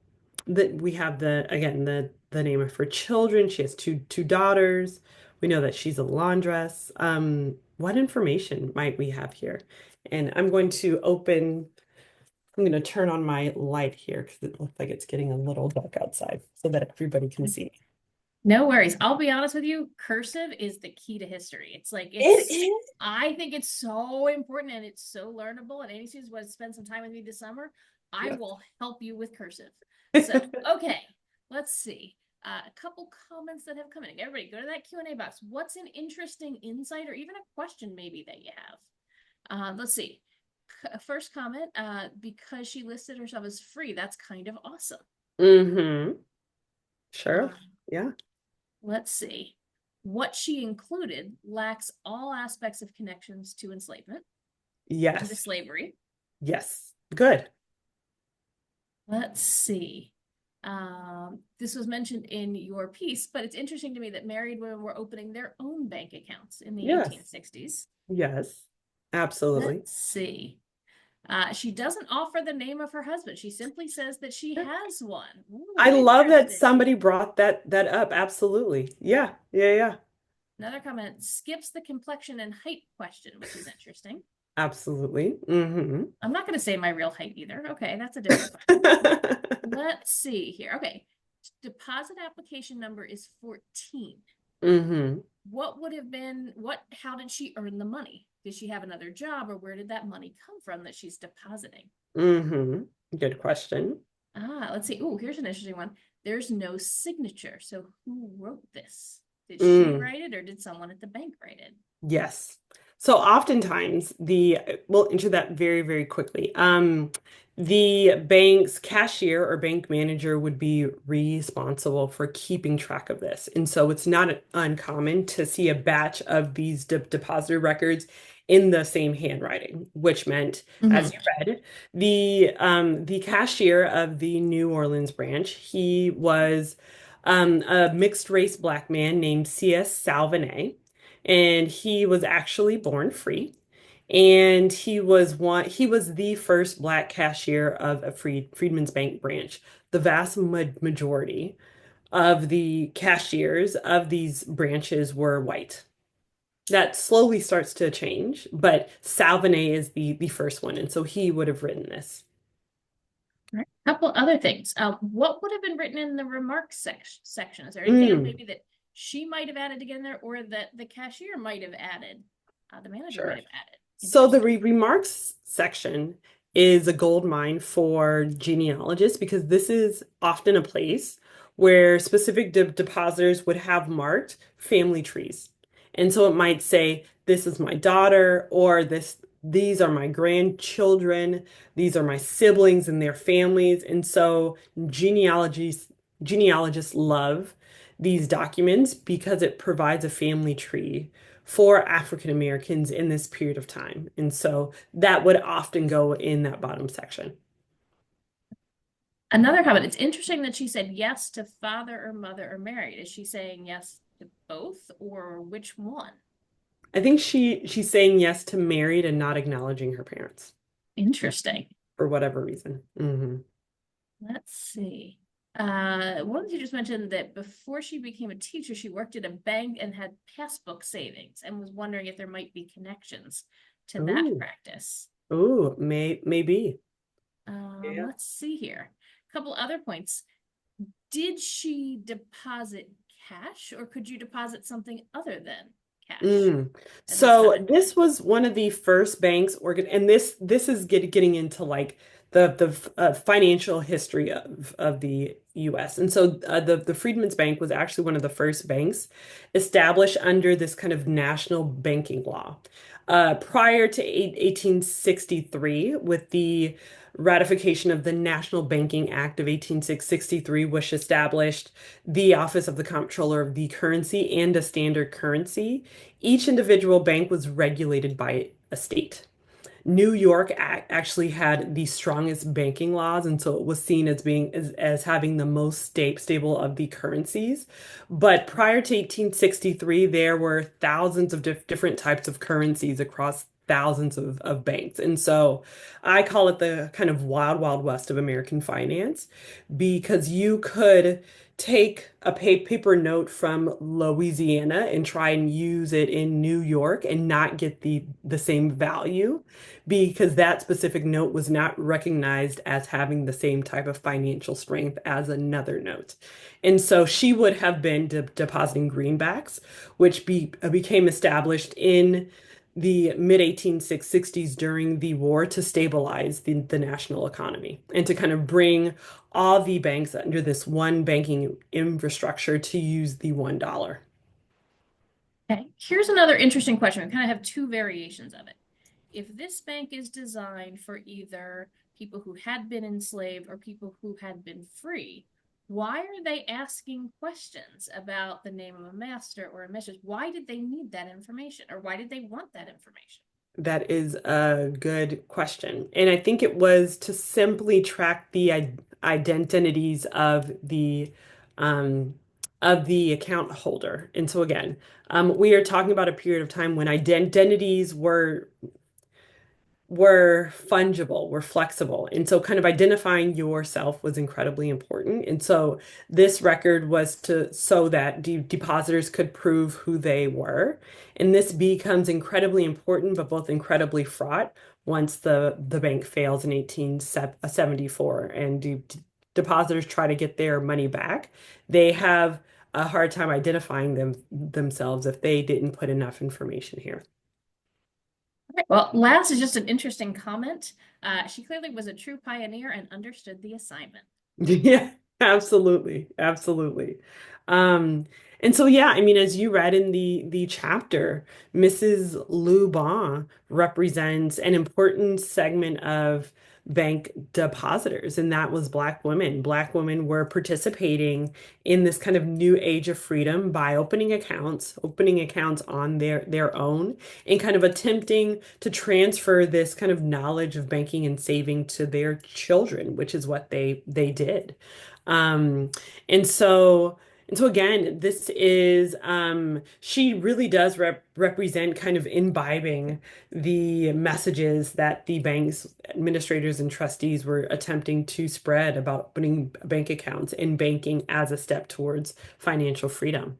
that we have the name of her children. She has two daughters. We know that she's a laundress. What information might we have here? And I'm going to turn on my light here because it looks like it's getting a little dark outside so that everybody can see. No worries. I'll be honest with you, cursive is the key to history. It is. I think it's so important and it's so learnable. And any students want to spend some time with me this summer, I Yes. will help you with cursive. So, okay, let's see. A couple comments that have come in. Everybody go to that Q&A box. What's an interesting insight or even a question maybe that you have? Let's see. First comment, because she listed herself as free, that's kind of awesome. Mm-hmm. Sure. Yeah. Let's see. What she included lacks all aspects of connections to enslavement and to Yes. slavery. Yes. Good. Let's see. This was mentioned in your piece, but it's interesting to me that married women were opening their own bank accounts in the Yes. 1860s. Yes. Absolutely. Let's see. She doesn't offer the name of her husband. She simply says that she has one. Ooh, I love that interesting. somebody brought that up. Absolutely. Yeah. Yeah. Yeah. Another comment skips the complexion and height question, which is interesting. Absolutely. Mm-hmm. I'm not going to say my real height either. Okay, that's a different question. Let's see here. Okay, deposit application number is 14. Mm-hmm. What would have been, how did she earn the money? Did she have another job or where did that money come from that she's depositing? Mm-hmm. Good question. Let's see. Oh, here's an interesting one. There's no signature. So who wrote this? Did she write it or did someone at the bank write it? Yes. So oftentimes we'll enter that very, very quickly. The bank's cashier or bank manager would be responsible for keeping track of this. And so it's not uncommon to see a batch of these depository records in the same handwriting, which meant, as you read, the cashier of the New Orleans branch, he was a mixed race Black man named C.S. Salvenet. And he was actually born free. And he was the first Black cashier of a Freedman's Bank branch. The vast majority of the cashiers of these branches were white. That slowly starts to change, but Salvenet is the first one, and so he would have written this. Right. Couple other things. What would have been written in the remarks section? Is there anything else maybe that she might have added again there, or that the cashier might have added, the manager might have added? So the remarks section is a gold mine for genealogists because this is often a place where specific depositors would have marked family trees. And so it might say, this is my daughter, or these are my grandchildren, these are my siblings and their families. And so genealogists love these documents because it provides a family tree for African Americans in this period of time. And so that would often go in that bottom section. Another comment. It's interesting that she said yes to father or mother or married. Is she saying yes to both or which one? I think she's saying yes to married and not acknowledging her parents. Interesting. For whatever reason. Mm-hmm. Let's see. One of the teachers mentioned that before she became a teacher, she worked at a bank and had passbook savings and was wondering if there might be connections to that practice. Oh, maybe. Yeah. Let's see here. A couple other points. Did she deposit cash or could you deposit something other than cash. Mm. And that's So kind of this was one of the first banks and this is getting into like the financial history of the US. And so the Freedmen's Bank was actually one of the first banks established under this kind of national banking law. Prior to 1863, with the ratification of the National Banking Act of 1863, which established the Office of the Comptroller of the Currency and a standard currency. Each individual bank was regulated by a state. New York actually had the strongest banking laws, and so it was seen as being as having the most stable of the currencies. But prior to 1863, there were thousands of different types of currencies across thousands of banks. And so I call it the kind of wild, wild west of American finance because you could take a paper note from Louisiana and try and use it in New York and not get the same value because that specific note was not recognized as having the same type of financial strength as another note. And so she would have been depositing greenbacks, which became established in the mid 1860s during the war to stabilize the national economy and to kind of bring all the banks under this one banking infrastructure to use the $1. okay. Here's another interesting question. We kind of have two variations of it. If this bank is designed for either people who had been enslaved or people who had been free, why are they asking questions about the name of a master or a mistress? Why did they need that information, or why did they want that information? That is a good question. And I think it was to simply track the identities um, of the account holder. And so again, we are talking about a period of time when identities were fungible, were flexible. And so kind of identifying yourself was incredibly important. And so this record was to so that depositors could prove who they were. And this becomes incredibly important, but both incredibly fraught once the bank fails in 1874 and depositors try to get their money back. They have a hard time identifying themselves if they didn't put enough information here. Okay, well, last is just an interesting comment. She clearly was a true pioneer and understood the assignment. Yeah, absolutely. Absolutely. Um, and so yeah, I mean, as you read in the chapter, Mrs. Lubin represents an important segment of bank depositors, and that was Black women. Black women were participating in this kind of new age of freedom by opening accounts on their own, and kind of attempting to transfer this kind of knowledge of banking and saving to their children, which is what they did. Um, and so and so again, this is she really does represent kind of imbibing the messages that the bank's administrators and trustees were attempting to spread about opening bank accounts and banking as a step towards financial freedom.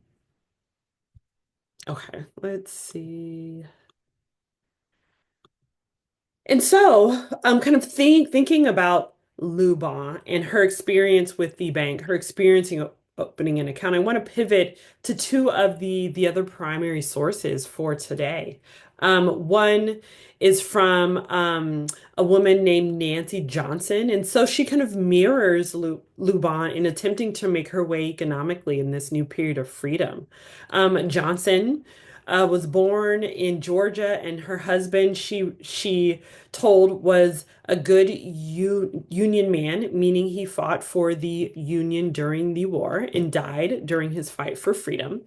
Okay, let's see. And so I'm kind of thinking about Luba and her experience with the bank, her experiencing opening an account. I want to pivot to two of the other primary sources for today. One is from a woman named Nancy Johnson, and so she kind of mirrors Luban in attempting to make her way economically in this new period of freedom. Johnson was born in Georgia, and her husband, she told, was a good Union man, meaning he fought for the Union during the war and died during his fight for freedom.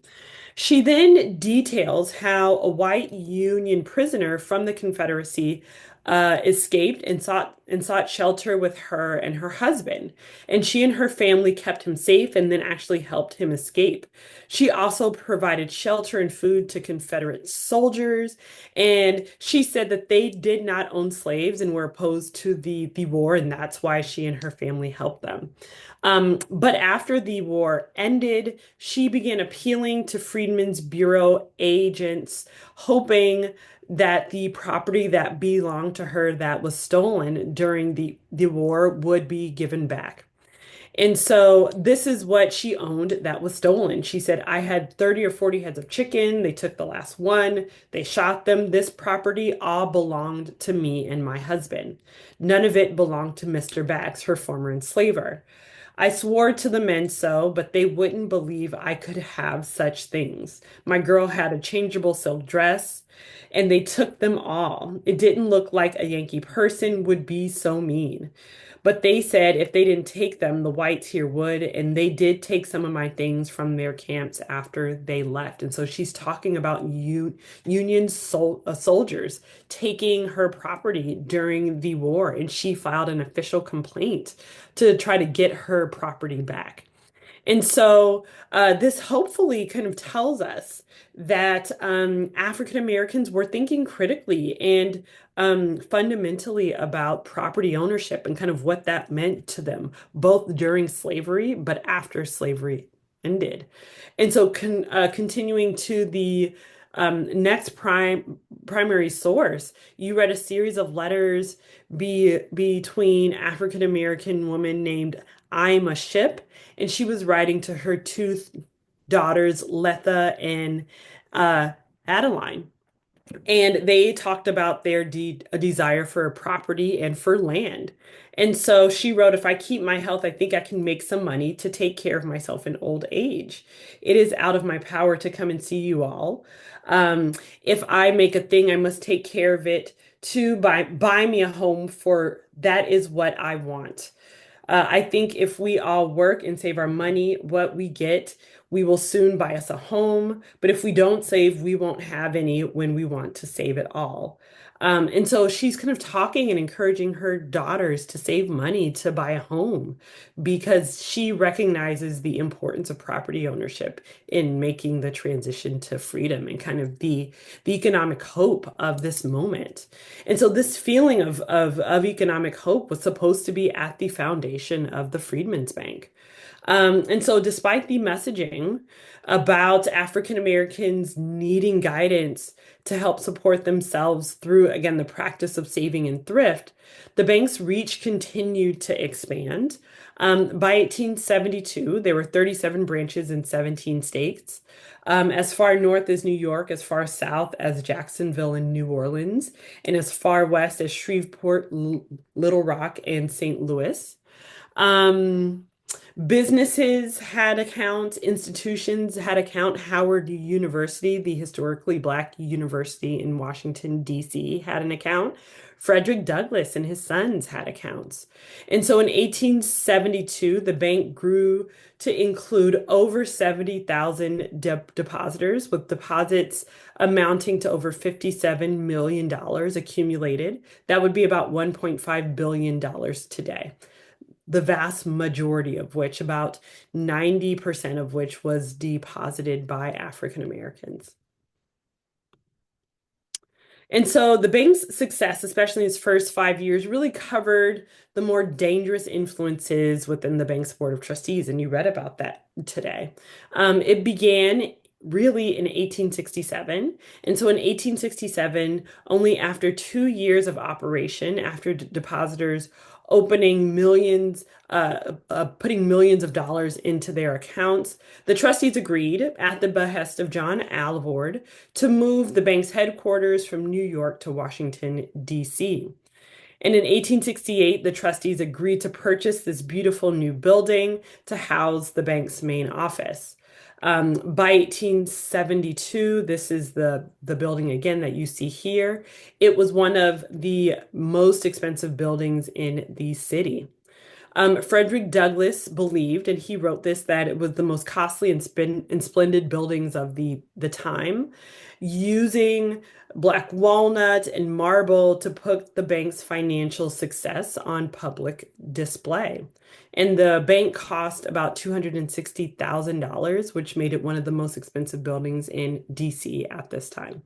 She then details how a white Union prisoner from the Confederacy escaped and sought shelter with her and her husband. And she and her family kept him safe and then actually helped him escape. She also provided shelter and food to Confederate soldiers. And she said that they did not own slaves and were opposed to the war, and that's why she and her family helped them. But after the war ended, she began appealing to Freedmen's Bureau agents, hoping that the property that belonged to her that was stolen during the war would be given back. And so this is what she owned that was stolen. She said, I had 30 or 40 heads of chicken. They took the last one. They shot them. This property all belonged to me and my husband. None of it belonged to Mr. Baggs, her former enslaver. I swore to the men so, but they wouldn't believe I could have such things. My girl had a changeable silk dress, and they took them all. It didn't look like a Yankee person would be so mean. But they said if they didn't take them, the whites here would. And they did take some of my things from their camps after they left. And so she's talking about Union soldiers taking her property during the war. And she filed an official complaint to try to get her property back. And so this hopefully kind of tells us that African Americans were thinking critically and fundamentally about property ownership and kind of what that meant to them, both during slavery, but after slavery ended. And so continuing to the next primary source, you read a series of letters between African American woman named I'm a Ship, and she was writing to her two daughters, Letha and uh, Adeline. And they talked about their a desire for a property and for land. And so she wrote, if I keep my health, I think I can make some money to take care of myself in old age. It is out of my power to come and see you all. If I make a thing, I must take care of it to buy me a home, for that is what I want. I think if we all work and save our money, what we get, we will soon buy us a home. But if we don't save, we won't have any when we want to save it all. And so she's kind of talking and encouraging her daughters to save money to buy a home because she recognizes the importance of property ownership in making the transition to freedom and kind of the economic hope of this moment. And so this feeling of economic hope was supposed to be at the foundation of the Freedmen's Bank. And so despite the messaging about African Americans needing guidance to help support themselves through, again, the practice of saving and thrift, the bank's reach continued to expand. By 1872, there were 37 branches in 17 states. As far north as New York, as far south as Jacksonville and New Orleans, and as far west as Shreveport, Little Rock, and St. Louis. Um, Businesses had account, institutions had account. Howard University, the historically Black university in Washington, D.C., had an account. Frederick Douglass and his sons had accounts. And so in 1872, the bank grew to include over 70,000 depositors, with deposits amounting to over $57 million accumulated. That would be about $1.5 billion today, the vast majority of which, about 90% of which, was deposited by African Americans. And so the bank's success, especially in its first 5 years, really covered the more dangerous influences within the bank's board of trustees. And you read about that today. It began really in 1867. And so in 1867, only after 2 years of operation, after depositors opening putting millions of dollars into their accounts, the trustees agreed, at the behest of John Alvord, to move the bank's headquarters from New York to Washington, D.C. And in 1868, the trustees agreed to purchase this beautiful new building to house the bank's main office. By 1872, this is the building again that you see here. It was one of the most expensive buildings in the city. Frederick Douglass believed, and he wrote this, that it was the most costly and splendid buildings of the time, using black walnut and marble to put the bank's financial success on public display. And the bank cost about $260,000, which made it one of the most expensive buildings in DC at this time.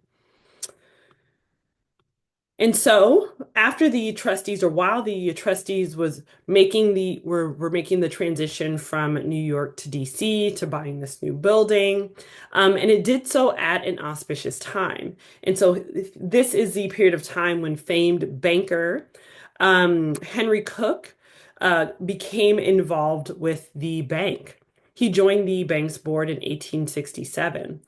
And so after the trustees, or while the trustees was making were making the transition from New York to DC to buying this new building, and it did so at an auspicious time. And so this is the period of time when famed banker Henry Cook became involved with the bank. He joined the bank's board in 1867.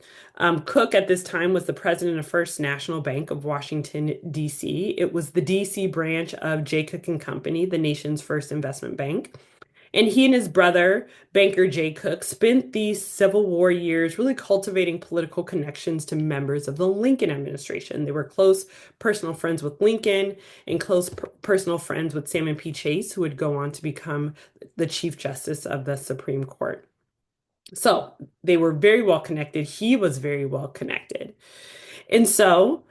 Cook at this time was the president of First National Bank of Washington, D.C. It was the D.C. branch of J. Cook and Company, the nation's first investment bank. And he and his brother, banker Jay Cook, spent these Civil War years really cultivating political connections to members of the Lincoln administration. They were close personal friends with Lincoln and close personal friends with Salmon P. Chase, who would go on to become the Chief Justice of the Supreme Court. So they were very well connected. He was very well connected. And so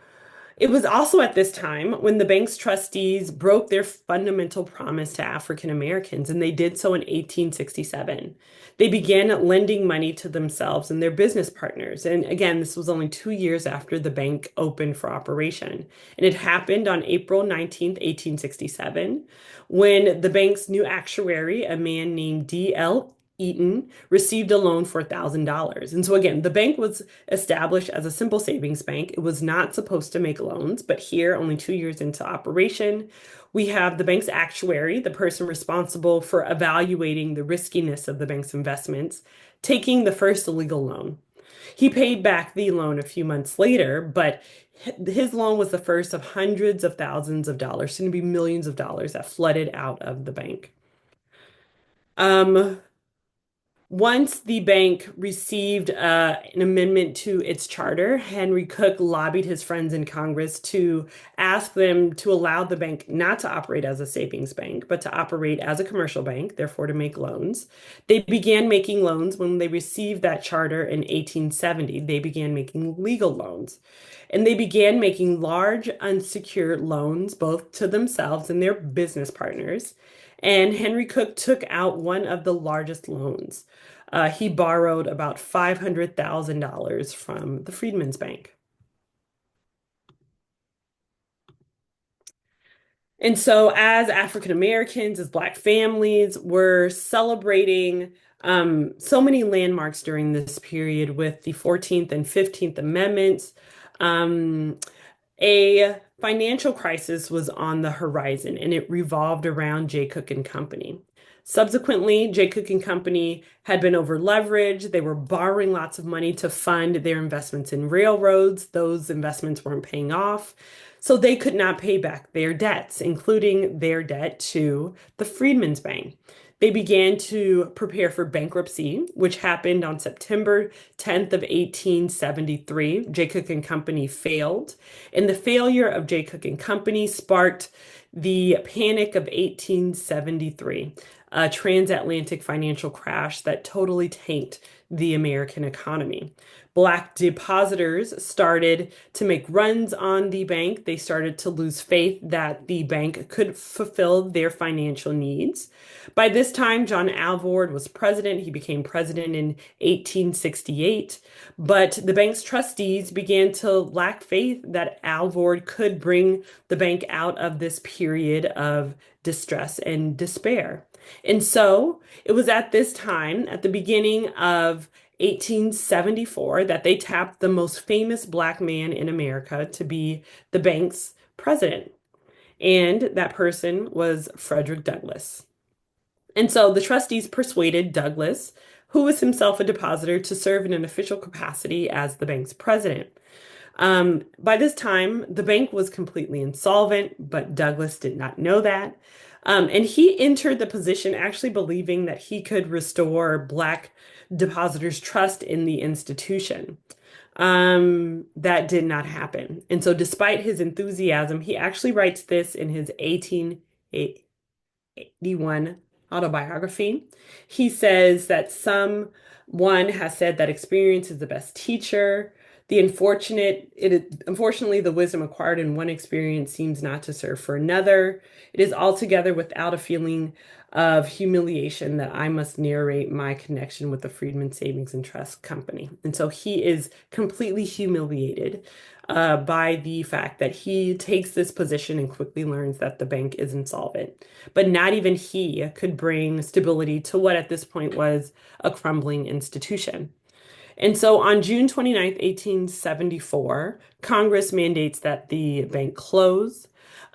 it was also at this time when the bank's trustees broke their fundamental promise to African Americans, and they did so in 1867. They began lending money to themselves and their business partners. And again, this was only 2 years after the bank opened for operation. And it happened on April 19th, 1867, when the bank's new actuary, a man named D.L. Eaton, received a loan for $1,000. And so again, the bank was established as a simple savings bank. It was not supposed to make loans, but here, only 2 years into operation, we have the bank's actuary, the person responsible for evaluating the riskiness of the bank's investments, taking the first illegal loan. He paid back the loan a few months later, but his loan was the first of hundreds of thousands of dollars, soon to be millions of dollars, that flooded out of the bank. Once the bank received an amendment to its charter, Henry Cook lobbied his friends in Congress to ask them to allow the bank not to operate as a savings bank, but to operate as a commercial bank, therefore to make loans. They began making loans when they received that charter in 1870. They began making legal loans. And they began making large unsecured loans both to themselves and their business partners. And Henry Cook took out one of the largest loans. He borrowed about $500,000 from the Freedman's Bank. And so, as African Americans, as Black families, were celebrating so many landmarks during this period with the 14th and 15th Amendments. A financial crisis was on the horizon, and it revolved around Jay Cook and Company. Subsequently, Jay Cook and Company had been over leveraged. They were borrowing lots of money to fund their investments in railroads. Those investments weren't paying off. So they could not pay back their debts, including their debt to the Freedmen's Bank. They began to prepare for bankruptcy, which happened on September 10th of 1873. Jay Cook and Company failed, and the failure of Jay Cook and Company sparked the Panic of 1873, a transatlantic financial crash that totally tanked the American economy. Black depositors started to make runs on the bank. They started to lose faith that the bank could fulfill their financial needs. By this time, John Alvord was president. He became president in 1868. But the bank's trustees began to lack faith that Alvord could bring the bank out of this period of distress and despair. And so it was at this time, at the beginning of 1874, that they tapped the most famous Black man in America to be the bank's president. And that person was Frederick Douglass. And so the trustees persuaded Douglass, who was himself a depositor, to serve in an official capacity as the bank's president. By this time, the bank was completely insolvent, but Douglass did not know that. And he entered the position actually believing that he could restore Black depositors' trust in the institution. That did not happen. And so, despite his enthusiasm, he actually writes this in his 1881 autobiography. He says that someone has said that experience is the best teacher. Unfortunately, the wisdom acquired in one experience seems not to serve for another. It is altogether without a feeling of humiliation that I must narrate my connection with the Freedman Savings and Trust Company. And so he is completely humiliated by the fact that he takes this position and quickly learns that the bank is insolvent. But not even he could bring stability to what at this point was a crumbling institution. And so on June 29th, 1874, Congress mandates that the bank close.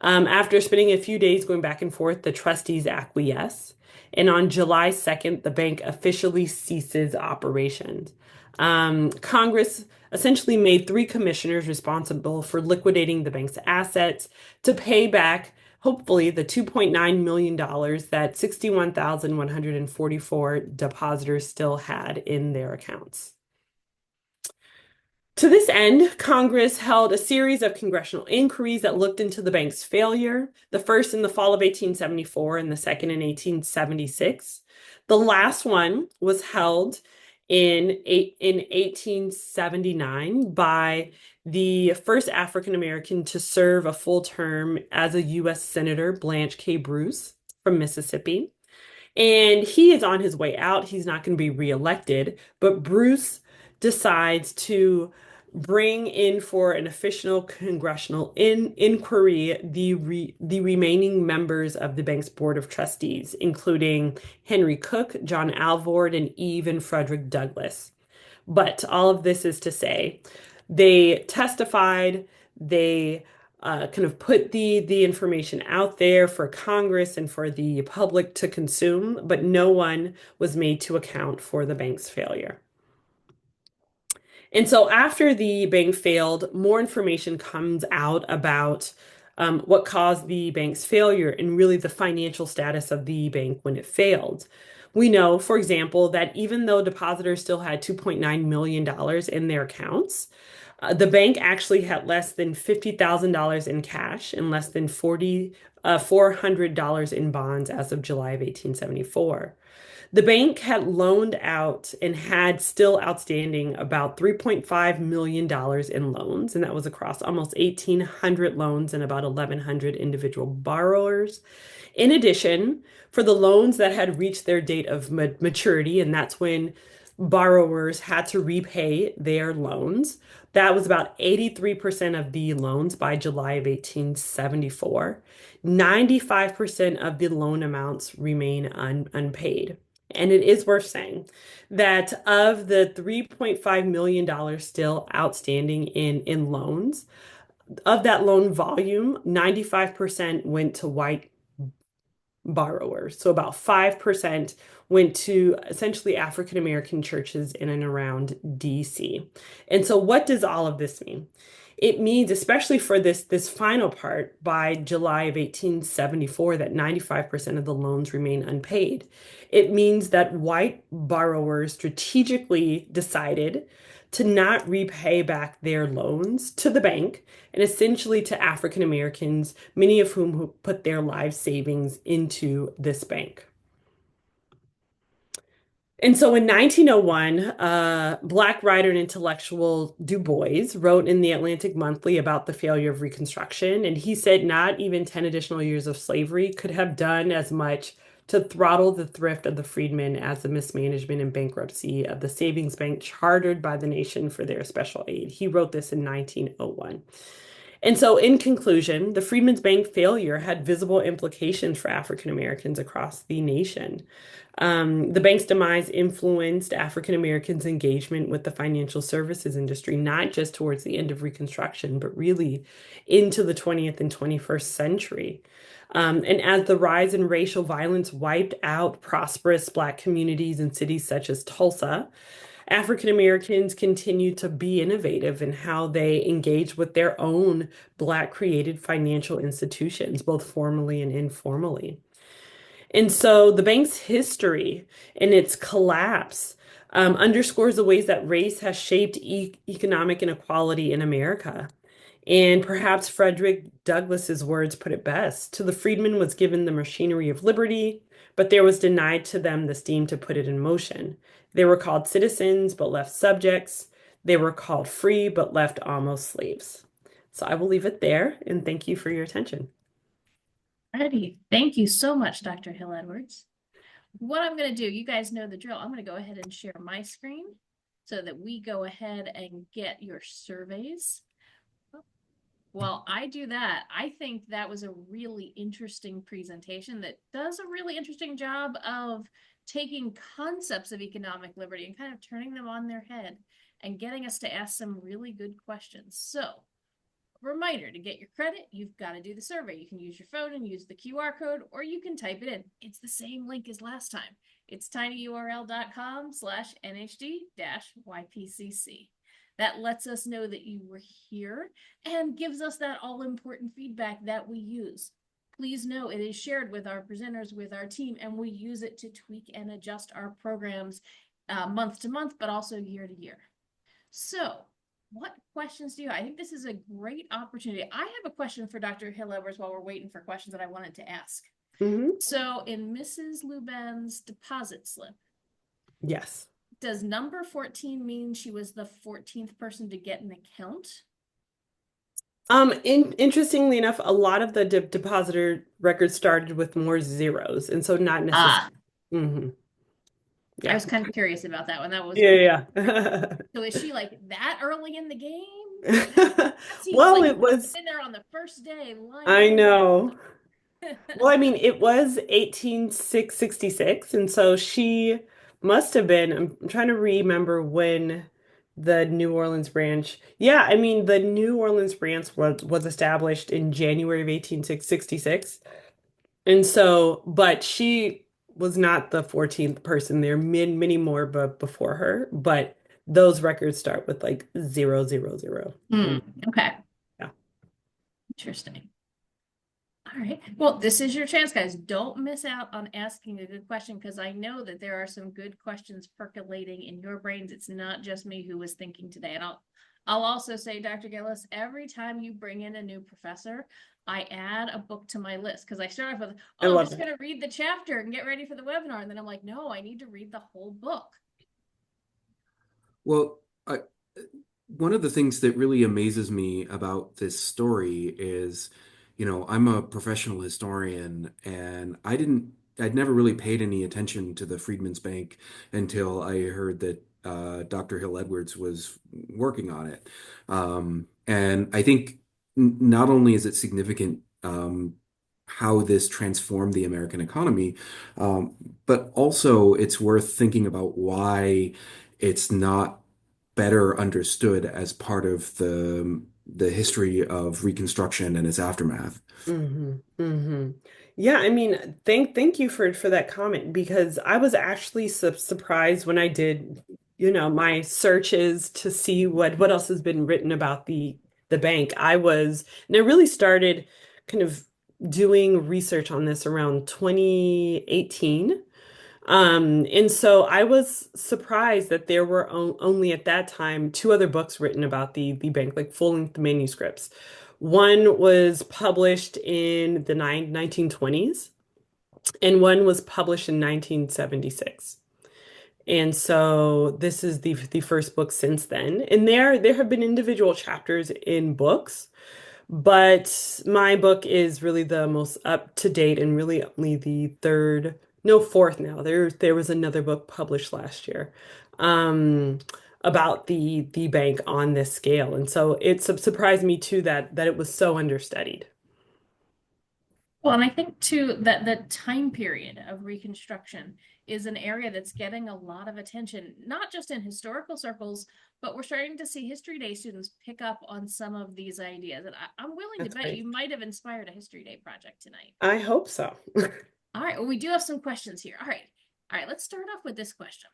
After spending a few days going back and forth, the trustees acquiesce. And on July 2nd, the bank officially ceases operations. Congress essentially made three commissioners responsible for liquidating the bank's assets to pay back, hopefully, the $2.9 million that 61,144 depositors still had in their accounts. To this end, Congress held a series of congressional inquiries that looked into the bank's failure, the first in the fall of 1874 and the second in 1876. The last one was held in 1879 by the first African American to serve a full term as a U.S. Senator, Blanche K. Bruce from Mississippi. And he is on his way out. He's not going to be reelected, but Bruce decides to bring in for an official congressional inquiry the remaining members of the bank's board of trustees, including Henry Cook, John Alvord, and Eve and Frederick Douglass. But all of this is to say, they testified, they kind of put the information out there for Congress and for the public to consume, but no one was made to account for the bank's failure. And so after the bank failed, more information comes out about what caused the bank's failure and really the financial status of the bank when it failed. We know, for example, that even though depositors still had $2.9 million in their accounts, the bank actually had less than $50,000 in cash and less than $400 in bonds as of July of 1874. The bank had loaned out and had still outstanding about $3.5 million in loans, and that was across almost 1,800 loans and about 1,100 individual borrowers. In addition, for the loans that had reached their date of maturity, and that's when borrowers had to repay their loans, that was about 83% of the loans by July of 1874. 95% of the loan amounts remain unpaid. And it is worth saying that of the $3.5 million still outstanding in loans, of that loan volume, 95% went to white borrowers. So about 5% went to essentially African American churches in and around DC. And so what does all of this mean? It means, especially for this final part, by July of 1874, that 95% of the loans remain unpaid. It means that white borrowers strategically decided to not repay back their loans to the bank and essentially to African Americans, many of whom put their life savings into this bank. And so in 1901, Black writer and intellectual Du Bois wrote in the Atlantic Monthly about the failure of Reconstruction. And he said not even 10 additional years of slavery could have done as much to throttle the thrift of the freedmen as the mismanagement and bankruptcy of the savings bank chartered by the nation for their special aid. He wrote this in 1901. And so, in conclusion, the Freedmen's Bank failure had visible implications for African Americans across the nation. The bank's demise influenced African Americans' engagement with the financial services industry, not just towards the end of Reconstruction, but really into the 20th and 21st century. And as the rise in racial violence wiped out prosperous Black communities in cities such as Tulsa, African Americans continue to be innovative in how they engage with their own Black created financial institutions, both formally and informally. And so the bank's history and its collapse underscores the ways that race has shaped economic inequality in America. And perhaps Frederick Douglass's words put it best. To the freedmen was given the machinery of liberty, but there was denied to them the steam to put it in motion. They were called citizens, but left subjects. They were called free, but left almost slaves. So I will leave it there, and thank you for your attention. Alrighty. Thank you so much, Dr. Hill Edwards. What I'm going to do, you guys know the drill. I'm going to go ahead and share my screen so that we go ahead and get your surveys. While I do that, I think that was a really interesting presentation that does a really interesting job of taking concepts of economic liberty and kind of turning them on their head and getting us to ask some really good questions. So, reminder, to get your credit, you've got to do the survey. You can use your phone and use the QR code, or you can type it in. It's the same link as last time. It's tinyurl.com/nhd-ypcc. That lets us know that you were here and gives us that all-important feedback that we use. Please know it is shared with our presenters, with our team, and we use it to tweak and adjust our programs month to month, but also year to year. So, what questions do you have? I think this is a great opportunity. I have a question for Dr. Hill Edwards while we're waiting for questions that I wanted to ask. So, in Mrs. Luben's deposit slip, Yes. does number 14 mean she was the 14th person to get an account? Interestingly enough, a lot of the depositor records started with more zeros, and so not necessarily. I Yeah. was kind of curious about that one. That was Yeah. So is she like that early in the game? That seems well, like it was. in there on the first day. I know. Well, I mean, it was 18666, and so she must have been. I'm trying to remember when the New Orleans branch. Yeah, I mean, the New Orleans branch was established in January of 1866. And so, but she was not the 14th person. There are many more but before her, but those records start with like 000. Okay. Yeah. Interesting. All right. Well, this is your chance, guys. Don't miss out on asking a good question because I know that there are some good questions percolating in your brains. It's not just me who was thinking today. And I'll also say, Dr. Gillis, every time you bring in a new professor, I add a book to my list because I start off with, I'm just going to read the chapter and get ready for the webinar. And then I'm like, no, I need to read the whole book. Well, one of the things that really amazes me about this story is, I'm a professional historian, and I'd never really paid any attention to the Freedmen's Bank until I heard that Dr. Hill Edwards was working on it. And I think not only is it significant how this transformed the American economy, but also it's worth thinking about why it's not better understood as part of the history of Reconstruction and its aftermath. Yeah, I mean, thank you for that comment because I was actually surprised when I did, my searches to see what else has been written about the bank. And I really started kind of doing research on this around 2018. And so I was surprised that there were only at that time two other books written about the bank, like full-length manuscripts. One was published in the 1920s, and one was published in 1976. And so this is the first book since then. And there have been individual chapters in books, but my book is really the most up to date and really only the third, no, fourth now. There was another book published last year um, about the bank on this scale. And so it surprised me too that it was so understudied. Well, and I think too that the time period of Reconstruction is an area that's getting a lot of attention, not just in historical circles, but we're starting to see History Day students pick up on some of these ideas. And I'm willing to That's bet great. you might have inspired a History Day project tonight. I hope so. All right, well, we do have some questions here. All right, let's start off with this question.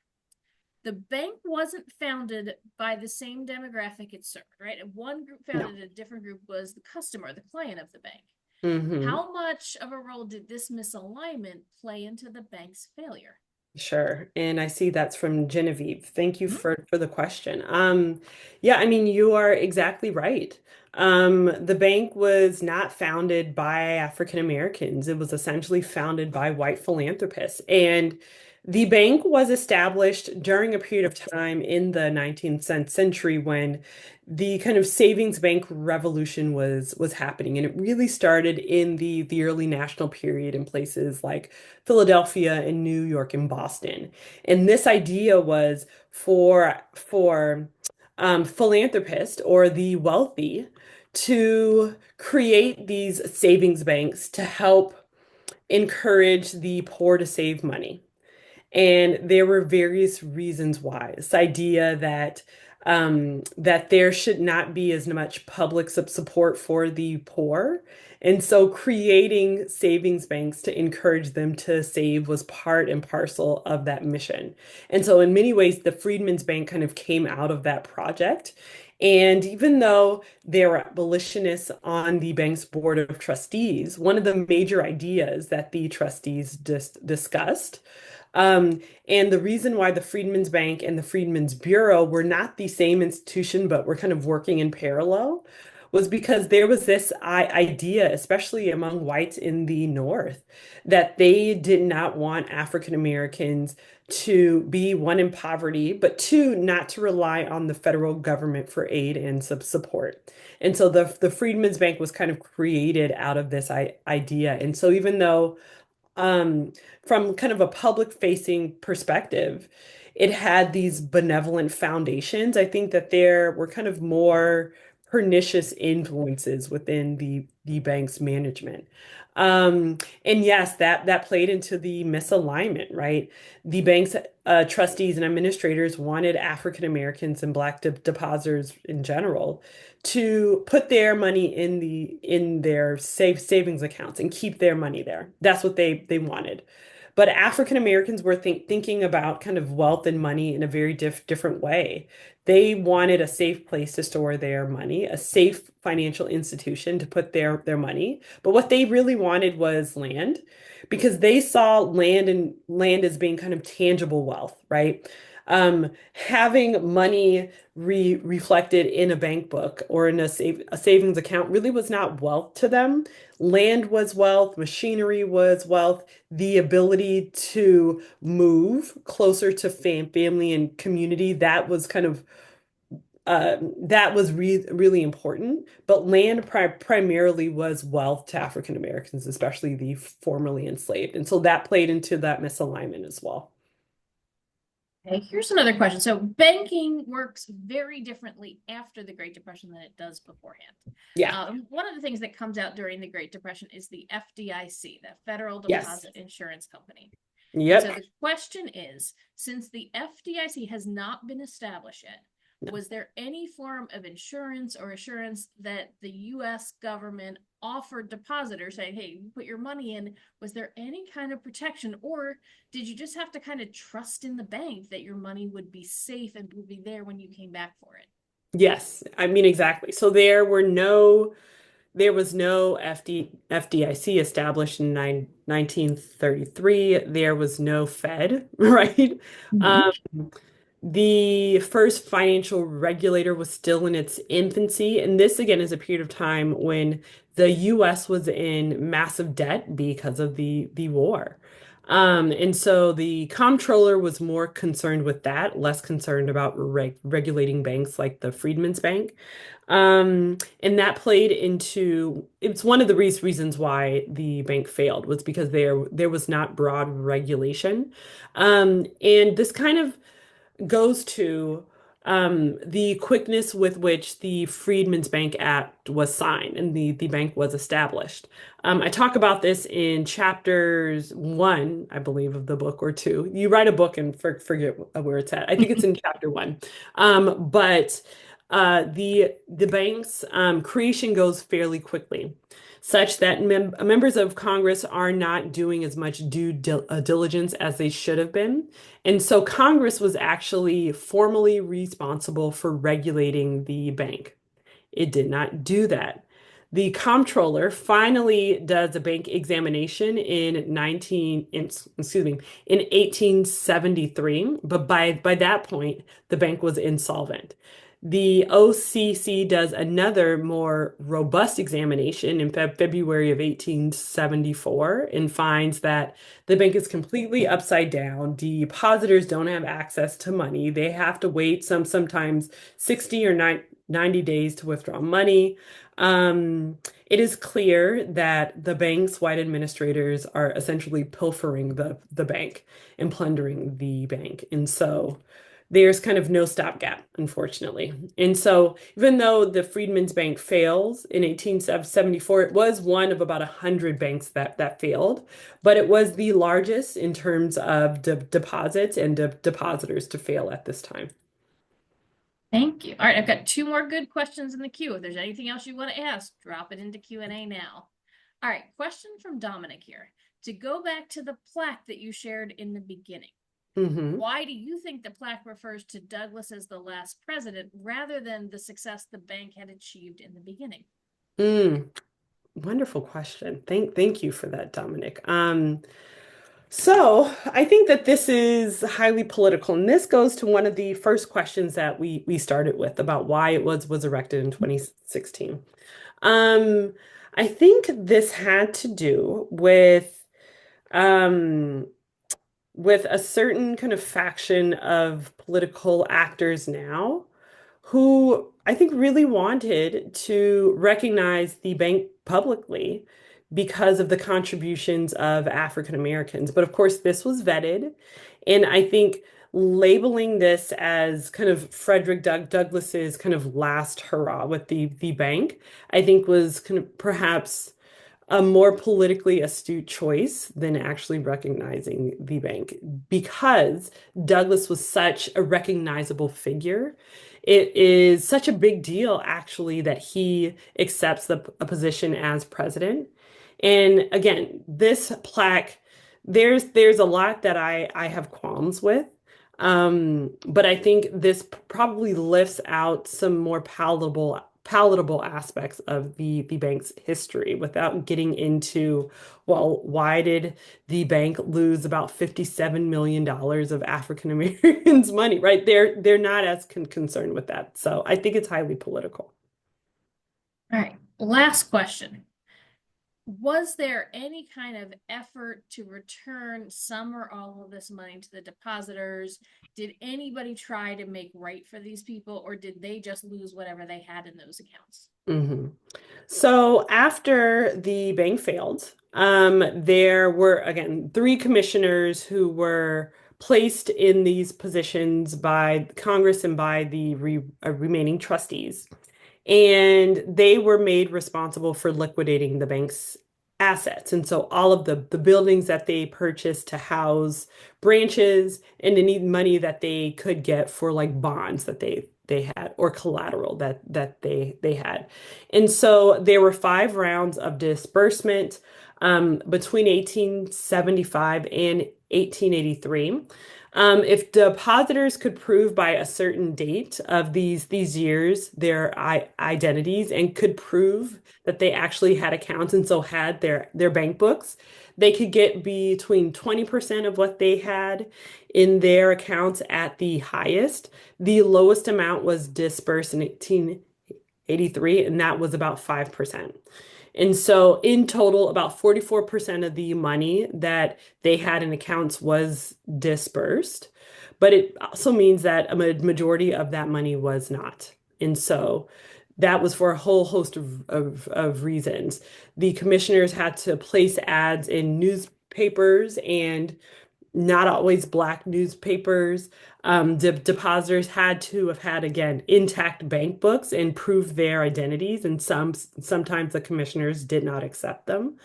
The bank wasn't founded by the same demographic it served, right? One group founded a different group was the customer, the client of the bank. How much of a role did this misalignment play into the bank's failure? Sure. And I see that's from Genevieve. Thank you for the question. Yeah, I mean, you are exactly right. The bank was not founded by African Americans. It was essentially founded by white philanthropists. And the bank was established during a period of time in the 19th century when the kind of savings bank revolution was happening. And it really started in the early national period in places like Philadelphia and New York and Boston. And this idea was for philanthropists or the wealthy to create these savings banks to help encourage the poor to save money. And there were various reasons why. This idea that that there should not be as much public support for the poor. And so creating savings banks to encourage them to save was part and parcel of that mission. And so in many ways, the Freedmen's Bank kind of came out of that project. And even though there were abolitionists on the bank's board of trustees, one of the major ideas that the trustees discussed and the reason why the Freedmen's Bank and the Freedmen's Bureau were not the same institution, but were kind of working in parallel, was because there was this idea, especially among whites in the North, that they did not want African Americans to be, one, in poverty, but two, not to rely on the federal government for aid and support. And so the Freedmen's Bank was kind of created out of this idea. And so even though um, from kind of a public facing perspective, it had these benevolent foundations. I think that there were kind of more pernicious influences within the bank's management. And yes, that played into the misalignment, right? The bank's trustees and administrators wanted African Americans and Black depositors in general to put their money in their savings accounts and keep their money there. That's what they wanted. But African Americans were thinking about kind of wealth and money in a very different way. They wanted a safe place to store their money, a safe financial institution to put their money. But what they really wanted was land because they saw land as being kind of tangible wealth, right? Having money reflected in a bank book or in a savings account really was not wealth to them. Land was wealth, machinery was wealth, the ability to move closer to family and community, that was kind of that was really important. But land primarily was wealth to African Americans, especially the formerly enslaved. And so that played into that misalignment as well. Okay, here's another question. So banking works very differently after the Great Depression than it does beforehand. Yeah. One of the things that comes out during the Great Depression is the FDIC, the Federal Yes. Deposit Insurance Company. And so Yep. the question is, since the FDIC has not been established yet, No. was there any form of insurance or assurance that the US government offered depositors saying, hey, you put your money in? Was there any kind of protection? Or did you just have to kind of trust in the bank that your money would be safe and would be there when you came back for it? Yes. I mean, exactly. So there was no FDIC established in 1933. There was no Fed, right? Mhm. Um, the first financial regulator was still in its infancy. And this, again, is a period of time when the US was in massive debt because of the war. And so the comptroller was more concerned with that, less concerned about regulating banks like the Freedmen's Bank. And that played into, it's one of the reasons why the bank failed was because there was not broad regulation. And this kind of goes to the quickness with which the Freedmen's Bank Act was signed and the bank was established. I talk about this in chapters 1, I believe, of the book, or 2. You write a book and forget where it's at. I think it's in chapter 1. But the bank's creation goes fairly quickly, such that members of Congress are not doing as much due diligence as they should have been. And so Congress was actually formally responsible for regulating the bank. It did not do that. The comptroller finally does a bank examination in 1873, but by that point, the bank was insolvent. The OCC does another more robust examination in February of 1874 and finds that the bank is completely upside down. Depositors don't have access to money. They have to wait sometimes 60 or 90 days to withdraw money. It is clear that the bank's white administrators are essentially pilfering the bank and plundering the bank. And so there's kind of no stopgap, unfortunately. And so, even though the Freedmen's Bank fails in 1874, it was one of about 100 banks that failed, but it was the largest in terms of deposits and depositors to fail at this time. Thank you. All right, I've got two more good questions in the queue. If there's anything else you want to ask, drop it into Q&A now. All right, question from Dominic here. To go back to the plaque that you shared in the beginning, why do you think the plaque refers to Douglas as the last president rather than the success the bank had achieved in the beginning? Wonderful question. Thank you for that, Dominic. So I think that this is highly political, and this goes to one of the first questions that we started with about why it was erected in 2016. Um, I think this had to do um, with a certain kind of faction of political actors now who I think really wanted to recognize the bank publicly because of the contributions of African Americans. But of course, this was vetted. And I think labeling this as kind of Frederick Douglass's kind of last hurrah with the bank, I think was kind of perhaps a more politically astute choice than actually recognizing the bank because Douglas was such a recognizable figure. It is such a big deal, actually, that he accepts a position as president. And again, this plaque, there's a lot that I have qualms with. But I think this probably lifts out some more palatable aspects of the bank's history without getting into, well, why did the bank lose about $57 million of African Americans' money, right? They're not as concerned with that. So I think it's highly political. All right, last question. Was there any kind of effort to return some or all of this money to the depositors? Did anybody try to make right for these people, or did they just lose whatever they had in those accounts? hmm So after the bank failed, there were again three commissioners who were placed in these positions by Congress and by the remaining trustees. And they were made responsible for liquidating the bank's assets. And so all of the buildings that they purchased to house branches and any money that they could get for like bonds that they had or collateral that they had. And so there were 5 rounds of disbursement between 1875 and 1883. If depositors could prove by a certain date of these years their identities and could prove that they actually had accounts and so had their bank books, they could get between 20% of what they had in their accounts at the highest. The lowest amount was dispersed in 1883, and that was about 5%. And so, in total, about 44% of the money that they had in accounts was dispersed. But it also means that a majority of that money was not. And so, that was for a whole host of reasons. The commissioners had to place ads in newspapers and not always black newspapers. Depositors had to have had, again, intact bank books and prove their identities, and sometimes the commissioners did not accept them.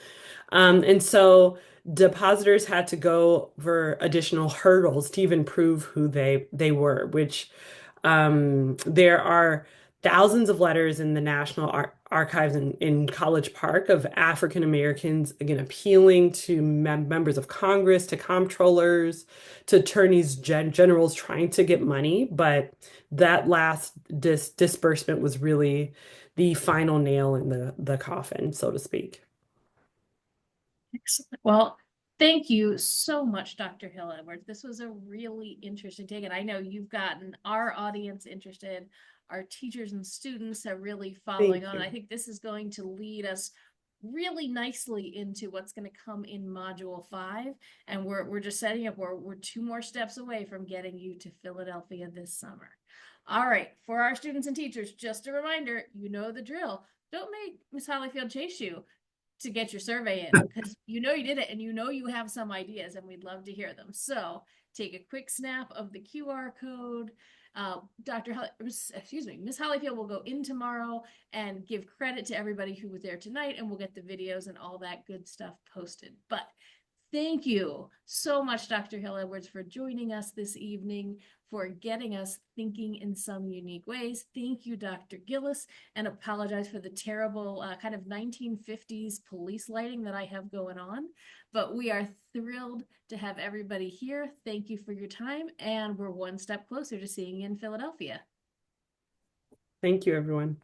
And so depositors had to go over additional hurdles to even prove who they were, which there are thousands of letters in the National Archives in College Park of African Americans, again, appealing to members of Congress, to comptrollers, to attorneys generals trying to get money. But that last disbursement was really the final nail in the coffin, so to speak. Excellent. Well, thank you so much, Dr. Hill Edwards. This was a really interesting take, and I know you've gotten our audience interested. Our teachers and students are really following Thank on. you. I think this is going to lead us really nicely into what's going to come in Module 5. And we're just setting up, we're 2 more steps away from getting you to Philadelphia this summer. All right, for our students and teachers, just a reminder, you know the drill. Don't make Miss Hollyfield chase you. to get your survey in, because you know you did it and you know you have some ideas and we'd love to hear them. So take a quick snap of the QR code. Miss Hollyfield will go in tomorrow and give credit to everybody who was there tonight, and we'll get the videos and all that good stuff posted. But thank you so much, Dr. Hill Edwards, for joining us this evening, for getting us thinking in some unique ways. Thank you, Dr. Gillis, and apologize for the terrible kind of 1950s police lighting that I have going on. But we are thrilled to have everybody here. Thank you for your time, and we're one step closer to seeing you in Philadelphia. Thank you, everyone.